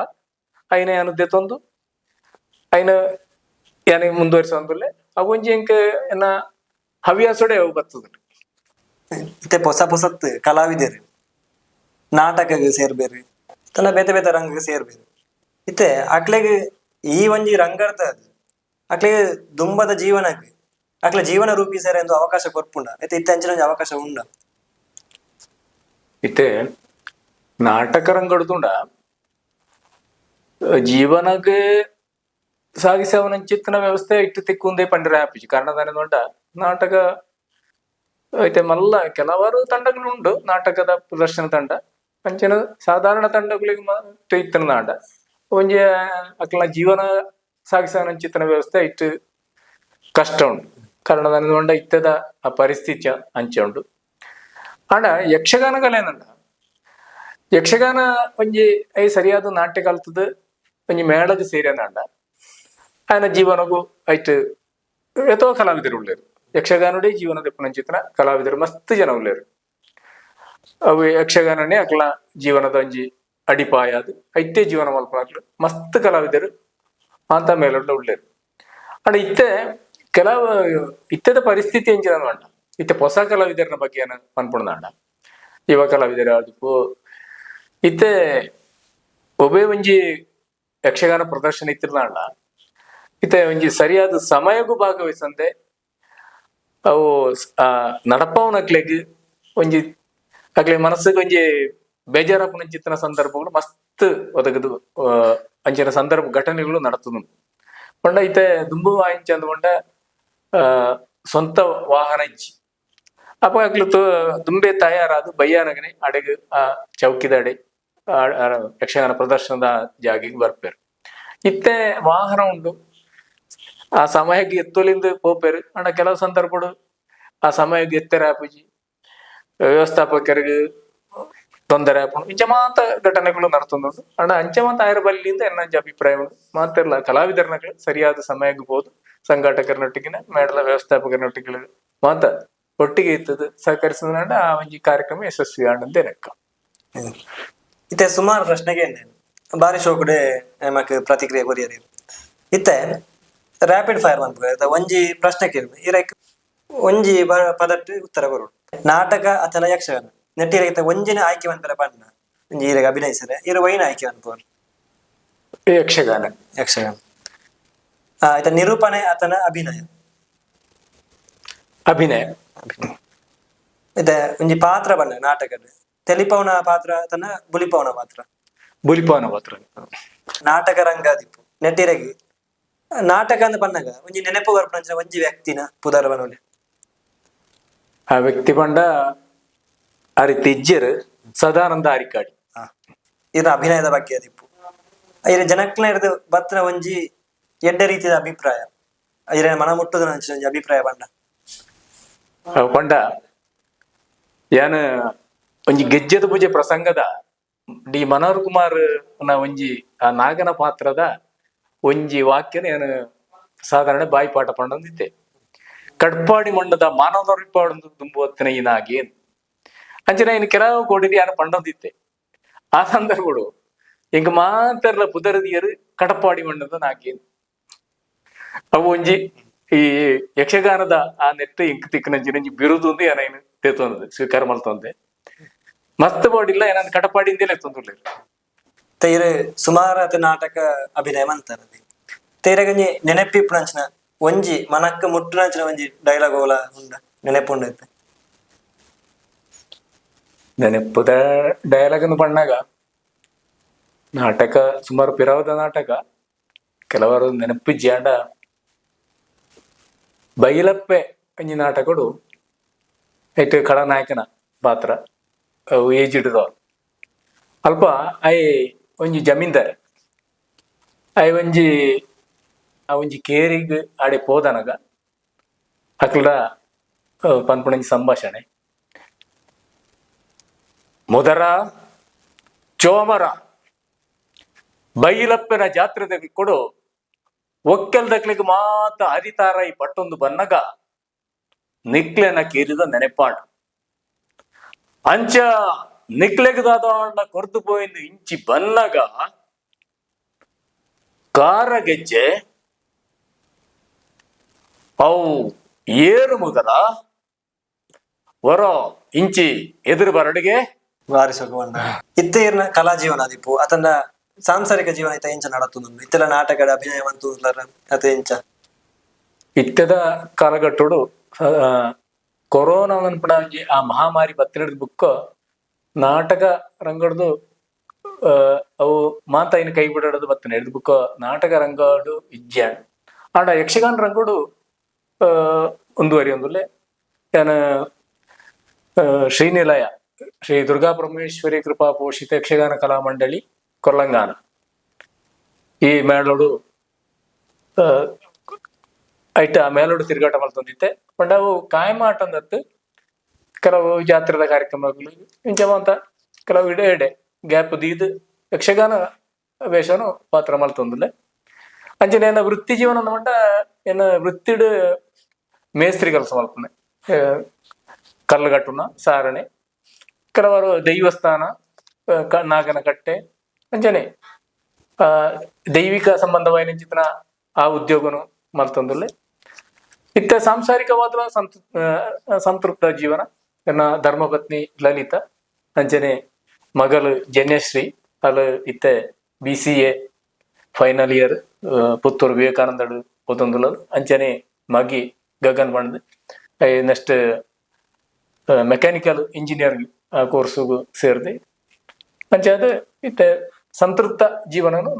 ಐನ ಏನು ದೆತ್ತೊಂದು ಐನ ಏನೇ ಮುಂದುವರಿಸೊಂದುಲ್ಲೆ ಅವು ಒಂಜಿ ಎಂಕ್ ಎನ್ನ ಹವ್ಯಾಸಡೆ ಅವು ಬರ್ತದ ಇತ್ತೆ ಹೊಸ ಹೊಸತ್ ಕಲಾವಿದರು ನಾಟಕಗೆ ಸೇರ್ಬೇರು ತನ್ನ ಬೇತೆ ಬೇತೆ ರಂಗಕ್ಕೆ ಸೇರ್ಬೇರು ಇತ್ತೆ ಅಕ್ಲೆಗೆ ಈ ಒಂಜಿ ರಂಗರ್ದ ಅಕ್ಲೆಗೆ ದುಂಬದ ಜೀವನಕ್ಕೆ ಅಕ್ಲೆ ಜೀವನ ರೂಪಿಸರೆ ಎಂದು ಅವಕಾಶ ಕೊರ್ಪುಂಡ ಇತ್ತೆ ಇತ್ತೆ ಅಂಚಿನ ಒಂಜಿ ಅವಕಾಶ ಉಂಡ ಇತ್ತೆ ನಾಟಕ ರಂಗಡುದುಂಡ ಜೀವನಗೆ ಸಾಗಿಸವನಂಚಿತ್ತಿನ ವ್ಯವಸ್ಥೆ ಇಟ್ಟು ತಿಕ್ಕೊಂದೇ ಪಂಡಿರ ಆಪಿಜಿ ಕಾರಣ ದೊಡ್ಡ ನಾಟಕ ಐತೆ ಮಲ್ಲ ಕೆಲವಾರು ತಂಡಗಳುಂಡು ನಾಟಕದ ಪ್ರದರ್ಶನ ತಂಡ ಅಂಚಿನ ಸಾಧಾರಣ ತಂಡಗಳಿಗೆ ಇತ್ತಿನ ನಾಡ ಒಂಜಿ ಅಕ್ಲ ಜೀವನ ಸಾಗಿಸವನಂಚಿತ್ತಿನ ವ್ಯವಸ್ಥೆ ಇಟ್ಟು ಕಷ್ಟ ಉಂಟು ಕಾರಣ ದೊಡ್ಡ ಇತ್ತದ ಆ ಪರಿಸ್ಥಿತಿ ಅಂಚೆ ಉಂಡು ಆಂಡ ಯಕ್ಷಗಾನ ಕಲೆ ಏನಂಡ ಯಕ್ಷಗಾನ ಒಂಜಿ ಐ ಸರಿಯಾದ ನಾಟ್ಯ ಕಲ್ತದ ಒಂಜಿ ಮೇಳದ ಸೇರಿಯನಾಂಡ ಆಯನ ಜೀವನಗೂ ಐಟ್ ಎತ್ತೋ ಕಲಾವಿದರು ಉಳ್ಳೇರು ಯಕ್ಷಗಾನುಡೆ ಜೀವನದ ಪುನಂಚಿತ್ರ ಕಲಾವಿದರು ಮಸ್ತ್ ಜನ ಉಳ್ಳೇರು ಅವು ಯಕ್ಷಗಾನನೇ ಅಕ್ಲ ಜೀವನದ ಒಂಜಿ ಅಡಿಪಾಯ ಅದು ಐತೆ ಜೀವನ ಮಲ್ಪನಾಕ್ಲು ಮಸ್ತ್ ಕಲಾವಿದರು ಅಂತ ಮೇಲೊಡ್ಡ ಉಳ್ಳೇರು ಅಂಡ ಇತ್ತೆ ಕೆಲವು ಇತ್ತದ ಪರಿಸ್ಥಿತಿ ಎಂಚಿನ ಅಂಡ ಇತ್ತೆ ಹೊಸ ಕಲಾವಿದರ ಬಗ್ಗೆ ಏನ ಅನ್ಪುಣದಾಂಡ ಯುವ ಕಲಾವಿದರು ಅದಕ್ಕೂ ಇತ್ತೆ ಒಬ್ಬೇ ಒಂಜಿ ಯಕ್ಷಗಾನ ಪ್ರದರ್ಶನ ಇತ್ತಿರ್ನಾಂಡ ಇತ್ತೆ ಒಂಜಿ ಸರಿಯಾದ ಸಮಯಗೂ ಭಾಗವಹಿಸಂದೆ ಅವು ನಡಪವನಕ್ಲೆಗ್ ಒಂಜಿ ಅಕ್ಲೆ ಮನಸ್ಸಿಗೆ ಒಂಜಿ ಬೇಜಾರಪ್ಪನ ಚಿತ್ತನ ಸಂದರ್ಭಗಳು ಮಸ್ತ್ ಒದಗದು ಅಂಚಿನ ಸಂದರ್ಭ ಘಟನೆಗಳು ನಡತದು ಪಂಡ ಇತ್ತೆ ದುಂಬು ಆಯ್ಚ ಅಂದ್ಕೊಂಡ ಸ್ವಂತ ವಾಹನ ಇಜ್ಜಿ ಅಪ್ಪ ಅಕ್ಲು ದುಂಬೆ ತಯಾರಾದು ಬಯ್ಯಾನಗನೆ ಅಡೆಗೆ ಆ ಚೌಕಿದ ಅಡೆ ಯಕ್ಷಗಾನ ಪ್ರದರ್ಶನದ ಜಾಗಿಗೆ ಬರ್ಪೇರು ಇತ್ತೆ ವಾಹನ ಉಂಡು ಆ ಸಮಯಕ್ಕೆ ಎತ್ತೊಲಿಂದ ಪೋಪೇರು ಅಂಡ ಕೆಲವು ಸಂದರ್ಭಗಳು ಆ ಸಮಯಕ್ಕೆ ಎತ್ತರ ಆಪುಜಿ ವ್ಯವಸ್ಥಾಪಕರಿಗೆ ತೊಂದರೆ ಆಪುಂಡು ಇಂಚ ಮಾತ ಘಟನೆಗಳು ನಡ್ತೊಂದುಂಡು ಅಂಡ ಅಂಚೆ ಮಾತ ಆಯರ ಬಲ್ಲಿಂದ ಎನ್ನಂಚ ಅಭಿಪ್ರಾಯ ಉಂಡು ಮಾತೆಲ್ಲ ಕಲಾವಿದರನಗಳು ಸರಿಯಾದ ಸಮಯಕ್ಕೆ ಬೋದು ಸಂಘಟಕರನೊಟ್ಟಿಗಿನ ಮೇಡಲ ವ್ಯವಸ್ಥಾಪಕರನೊಟ್ಟಿಗೆ ಮಾತ ಒಟ್ಟಿಗೆ ಇತ್ತದು ಸಹಕರಿಸಿದ ಆ ಒಂಜಿ ಕಾರ್ಯಕ್ರಮ ಯಶಸ್ವಿ ಆಂಡಂತೆ ಲೆಕ್ಕ ಇತ್ತೆ ಸುಮಾರು ಪ್ರಶ್ನೆಗೆ ಬಾರಿ ಶೋಕುಡೆ ನಮಕ್ ಪ್ರತಿಕ್ರಿಯೆ ಕೊರಿಯರಿ ಇತ್ತೆ ರ್ಯಾಪಿಡ್ ಫೈರ್ ಅಂತ ಒಂಜಿ ಪ್ರಶ್ನೆ ಕೇಳಿದ್ರು ಇರಕ್ ಒಂಜಿ ಪದಟ್ಟು ಉತ್ತರ ಕೊರು ನಾಟಕ ಅಥವಾ ಯಕ್ಷಗಾನ ನೆಟ್ಟಿರ ಒಂಜಿನ ಆಯ್ಕೆ ಬಂದರೆ ಬಣ್ಣ ಒಂಜಿ ಈರೆಗೆ ಅಭಿನಯಿಸರೆ ಇರ ವೈನ ಆಯ್ಕೆ ಅನ್ಪೋರು ಯಕ್ಷಗಾನ ಯಕ್ಷಗಾನ ಆಯ್ತ ನಿರೂಪಣೆ ಅಥವಾ ಅಭಿನಯ ಅಭಿನಯ ಇದೆ ಒಂಜಿ ಪಾತ್ರ ಬಣ್ಣ ನಾಟಕದ ತೆಲಿಪವನ ಪಾತ್ರ ತನ್ನ ಬುಲಿಪವನ ಪಾತ್ರ ಬುಲಿಪವನ ಪಾತ್ರ ನಾಟಕ ರಂಗ ದಿಪ್ಪು ನೆಟ್ಟಿರೆಗೆ ನಾಟಕ ಅಂತ ಬಂದಾಗ ಒಂಜಿ ನೆನಪು ಬರ್ಪಂಚ ಒಂಜಿ ವ್ಯಕ್ತಿನ ಪುದರ್ವನೊಲಿ ಆ ವ್ಯಕ್ತಿ ಪಂಡ ಅರಿ ತಿಜ್ಜರ್ ಸದಾನಂದ ಅರಿಕಾಡಿ ಇದ್ರ ಅಭಿನಯದ ಬಗ್ಗೆ ದಿಪ್ಪು ಇರ ಜನಕ್ಲ ಹಿಡಿದು ಬತ್ರ ಒಂಜಿ ಎಡ್ಡ ರೀತಿಯ ಅಭಿಪ್ರಾಯ ಇರ ಮನ ಮುಟ್ಟುದು ಒಂಜಿ ಅಭಿಪ್ರಾಯ ಪಂಡ ಪಂಡ ಯಾನ ಒಂಜಿ ಗೆಜ್ಜೆದ ಪೂಜೆ ಪ್ರಸಂಗದ ಡಿ ಮನೋಹರ್ ಕುಮಾರ್ ಒಂಜಿ ಆ ನಾಗನ ಪಾತ್ರದ ಒಂಜಿ ವಾಕ್ಯನ ಏನು ಸಾಧಾರಣ ಬಾಯಿಪಾಠ ಪಂಡಂದಿತ್ತೆ ಕಡ್ಪಾಡಿ ಮಂಡದ ಮಾನವರಿಪಾಡು ತುಂಬುವತ್ತಿನ ಈ ನಾಗಿ ಅಂಚನೆ ಇನ್ನು ಕೆಲವು ಕೊಡಿದಿ ಯಾರು ಪಂಡಂದಿತ್ತೆ ಆ ಸಂದರ್ಭಗಳು ಎಂಗ ಮಾತಾರಲ ಪುದರದಿಯರು ಕಡಪಾಡಿ ಮಂಡದ ನಾಗಿ ಅವು ಒಂಜಿ ಈ ಯಕ್ಷಗಾನದ ಆ ನೆಟ್ಟ ಎಂಕ್ ತಿಕ್ಕನಂಚಿನ ಬಿರುದು ಒಂದು ಏನೇನು ತೇತೊಂದು ಸ್ವೀಕಾರ ಮಲ್ತೊಂದೆ ಮಸ್ತ್ ಬಾಡಿಲ್ಲ ಏನಂದ್ ಕಟಪಾಡಿಂದಲೇ ತೊಂದ್ರೆ ತೈರು ಸುಮಾರು ನಾಟಕ ಅಭಿನಯ ಅಂತಾರది ತೈರಗಂಜಿ ನೆನಪಿಪ್ಪುನಂಚಿನ ಒಂಜಿ ಮನಕ್ಕ ಮುಟ್ಟುನಂಚಿನ ಒಂಜಿ ಡೈಲಾಗ್ ಓಲ ಉಂಡ ನೆನಪುಂಡೈತೆ ನೆನಪುದ ಡೈಲಾಗ್ ಅನ್ನು ಪಣ್ಣಾಗ ನಾಟಕ ಸುಮಾರು ಪಿರಾವದ ನಾಟಕ ಕೆಲವರು ನೆನಪಿಜ್ಜಿ ಆಂಡ ಬೈಲಪ್ಪೆ ಒಂಜಿ ನಾಟಕಡು ಐಟ್ ಖಳನಾಯಕನ ಪಾತ್ರ ಅವು ಏಜ್ ಇಡದವ್ರು ಅಲ್ಪ ಐ ಒಂಜಿ ಜಮೀನ್ದಾರ್ ಐ ಒಂಜಿ ಆ ಒಂಜಿ ಕೇರಿಗೆ ಆಡೆ ಪೋದನಗ ಅಕ್ಲಡ ಪನ್ಪುಣಂಜಿ ಸಂಭಾಷಣೆ ಮುದರ ಚೋಮರ ಬೈಲಪ್ಪನ ಜಾತ್ರೆದಾಗ ಕೊಡು ಒಕ್ಕೆಲ್ದಕ್ಲಿಗೆ ಮಾತ ಹರಿತಾರ ಈ ಪಟ್ಟೊಂದು ಬನ್ನಗ ನಿಕ್ಲೆನ ಕೇರಿದ ನೆನೆಪಾಡು ಅಂಚ ನಿಕ್ಲೆಗದಾದ ಕೊರ್ದು ಪೋಯಿಂದು ಇಂಚಿ ಬನ್ನಗ ಕಾರ ಗೆಜ್ಜೆ ಅವು ಏರು ಮುದಲ ವರ ಇಂಚಿ ಎದುರು ಬರಡಿಗೆ ಬಾರಿ ಸೊಗವನ್ನ ಇತ್ತೇರ್ನ ಕಲಾ ಜೀವನ ದಿಪ್ಪು ಅತಂಡ ಸಾಂಸಾರಿಕ ಜೀವನ ಐತ ಎಂಚ ನಡತುಂಡು ಇತ್ತೆಲ್ಲ ನಾಟಕದ ಅಭಿನಯ ಮಂತೂರ್ಲರ ಅತ ಎಂಚ ಇತ್ತದ ಕಾಲಘಟ್ಟೋಡು ಕೊರೋನಾ ಅನ್ಪಡ ಆ ಮಹಾಮಾರಿ ಬತ್ತಿನದ ಬುಕ್ ನಾಟಕ ರಂಗಡ್ದು ಅವು ಮಾತ ಇನ್ನು ಕೈ ಬಿಡೋದು ಬತ್ತನೆ ಹಿಡಿದು ಬುಕ್ ನಾಟಕ ರಂಗಡು ಇಜ್ಜಾಣ್ ಆಂಡ ಯಕ್ಷಗಾನ ರಂಗಡು ಒಂದುವರಿ ಏನ ಶ್ರೀನಿಲಯ ಶ್ರೀ ದುರ್ಗಾ ಪರಮೇಶ್ವರಿ ಕೃಪಾ ಪೋಷಿತ ಯಕ್ಷಗಾನ ಕಲಾ ಮಂಡಳಿ ಕೊಲ್ಲಂಗಾನ ಈ ಮೇಳೋಡು ಐಟ ಆ ಮೇಲೋಡು ತಿರುಗಾಟ ಮಲ್ತೊಂದಿತ್ತೆ ಬಟ್ ಅವು ಕಾಯಂ ಆಟಂದತ್ತು ಕೆಲವು ಜಾತ್ರೆದ ಕಾರ್ಯಕ್ರಮಗಳು ಇಂಚವಂತ ಕೆಲವು ಇಡೆ ಗ್ಯಾಪ್ ದೀದ್ ಯಕ್ಷಗಾನ ವೇಷನು ಪಾತ್ರ ಮಲ್ತೊಂದಿಲ್ಲ ಅಂಚನೆ ಏನ ವೃತ್ತಿ ಜೀವನ ಮಟ್ಟ ಏನ ವೃತ್ತಿಡ್ ಮೇಸ್ತ್ರಿ ಕೆಲಸ ಮಲ್ಪನೆ ಕಲ್ಲುಗಟ್ಟುನ ಸಾರಣೆ ಕೆಲವರು ದೈವಸ್ಥಾನ ನಾಗನ ಕಟ್ಟೆ ಅಂಚನೆ ದೈವಿಕ ಸಂಬಂಧವಾದ ಚಿತ್ರ ಆ ಉದ್ಯೋಗನು ಮಲ್ತೊಂದಿಲ್ಲ ಇತ್ತ ಸಾಂಸಾರಿಕವಾದ ಸಂತೃಪ್ತ ಜೀವನ ನನ್ನ ಧರ್ಮಪತ್ನಿ ಲಲಿತಾ ಅಂಚನೆ ಮಗಳು ಜನ್ಯಶ್ರೀ ಅಲ್ಲಿ ಇತ್ತೆ BCA final year Puttur Vivekananda ಓದೊಂದುಲ್ಲ ಅಂಚನೆ ಮಗಿ ಗಗನ್ ಬಣ್ಣದ ನೆಕ್ಸ್ಟ್ ಮೆಕ್ಯಾನಿಕಲ್ ಇಂಜಿನಿಯರಿಂಗ್ ಕೋರ್ಸುಗೂ ಸೇರಿದೆ ಅಂಚೆ ಅದು ಇತ್ತೆ ಸಂತೃಪ್ತ ಜೀವನನು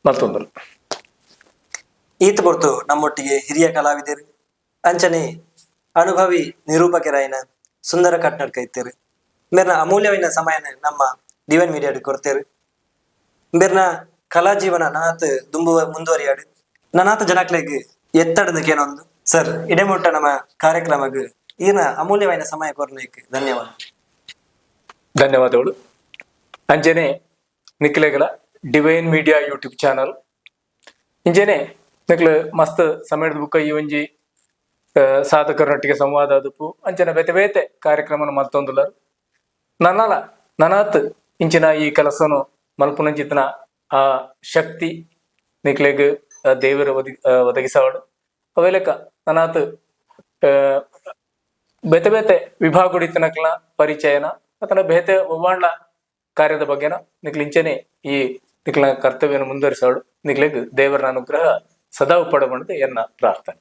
ಮಲ್ತೊಂದಲ್ಲ ಈತ ಕೊಡ್ತು ನಮ್ಮೊಟ್ಟಿಗೆ ಹಿರಿಯ ಕಲಾವಿದರು ಅಂಚನೆ ಅನುಭವಿ ನಿರೂಪಕರಾಯಿನ ಸುಂದರ ಕಟ್ನಡ್ಕ ಇತ್ತೇರು ಮೇರ್ನ ಅಮೂಲ್ಯವಿನ ಸಮಯನ ನಮ್ಮ ಡಿವೈನ್ ಮೀಡಿಯಾಡ್ ಕೊಡ್ತೇರು ಮೇರ್ನ ಕಲಾ ಜೀವನ ನನಾತ್ ದುಂಬು ಮುಂದುವರಿಯಾಡು ನನಾತ್ ಜನಕ್ಲೆಗ್ ಎತ್ತಡದಕ್ಕೆ ಏನೊಂದು ಸರ್ ಇಡೆಮುಟ್ಟ ನಮ್ಮ ಕಾರ್ಯಕ್ರಮಗ್ ಈನ ಅಮೂಲ್ಯವಾದ ಸಮಯ ಕೊರ್ಲಿಕ್ಕೆ ಧನ್ಯವಾದಗಳು ಅಂಚನೆ ನಿಕ್ಲೆಗಳ ಡಿವೈನ್ ಮೀಡಿಯಾ ಯೂಟ್ಯೂಬ್ ಚಾನಲ್ ಇಂಚನೆ ನಿಕ್ಲೆ ಮಸ್ತ್ ಸಮಯದ ಬುಕ್ಕ ಈ ಒಂಜಿ ಸಾಧಕರೊಟ್ಟಿಗೆ ಸಂವಾದ ಅದುಪು ಅಂಚನೆ ಬೇತೆ ಬೇತೆ ಕಾರ್ಯಕ್ರಮ ಮಲ್ತೊಂದುಲ್ಲರು ನನಾತ್ ಇಂಚಿನ ಈ ಕೆಲಸನು ಮಲ್ಪುನಂಚಿತ್ತಿನ ಆ ಶಕ್ತಿ ನಿಕ್ಲೆಗ್ ದೇವರ ಒದಗಿಸವಾಡು ಅವೆಲೆಕ್ಕ ನನಾತ್ ಬೇತೆ ಬೇತೆ ವಿಭಾಗುಡಿತನಕ್ಲ ಪರಿಚಯನ ಅಥವಾ ಬೇತೆ ಒವ್ವಾಂಡ್ಲ ಕಾರ್ಯದ ಬಗ್ಗೆನ ನಿಕ್ಲಿಂಚನೆ ಈ ನಿಕ್ಲ ಕರ್ತವ್ಯನ ಮುಂದುವರಿಸೋಡು ನಿಕ್ಲೆಗ್ ದೇವರ ಅನುಗ್ರಹ ಸದಾ ಪಡಬಂದು ಎನ್ನ ಪ್ರಾರ್ಥನೆ.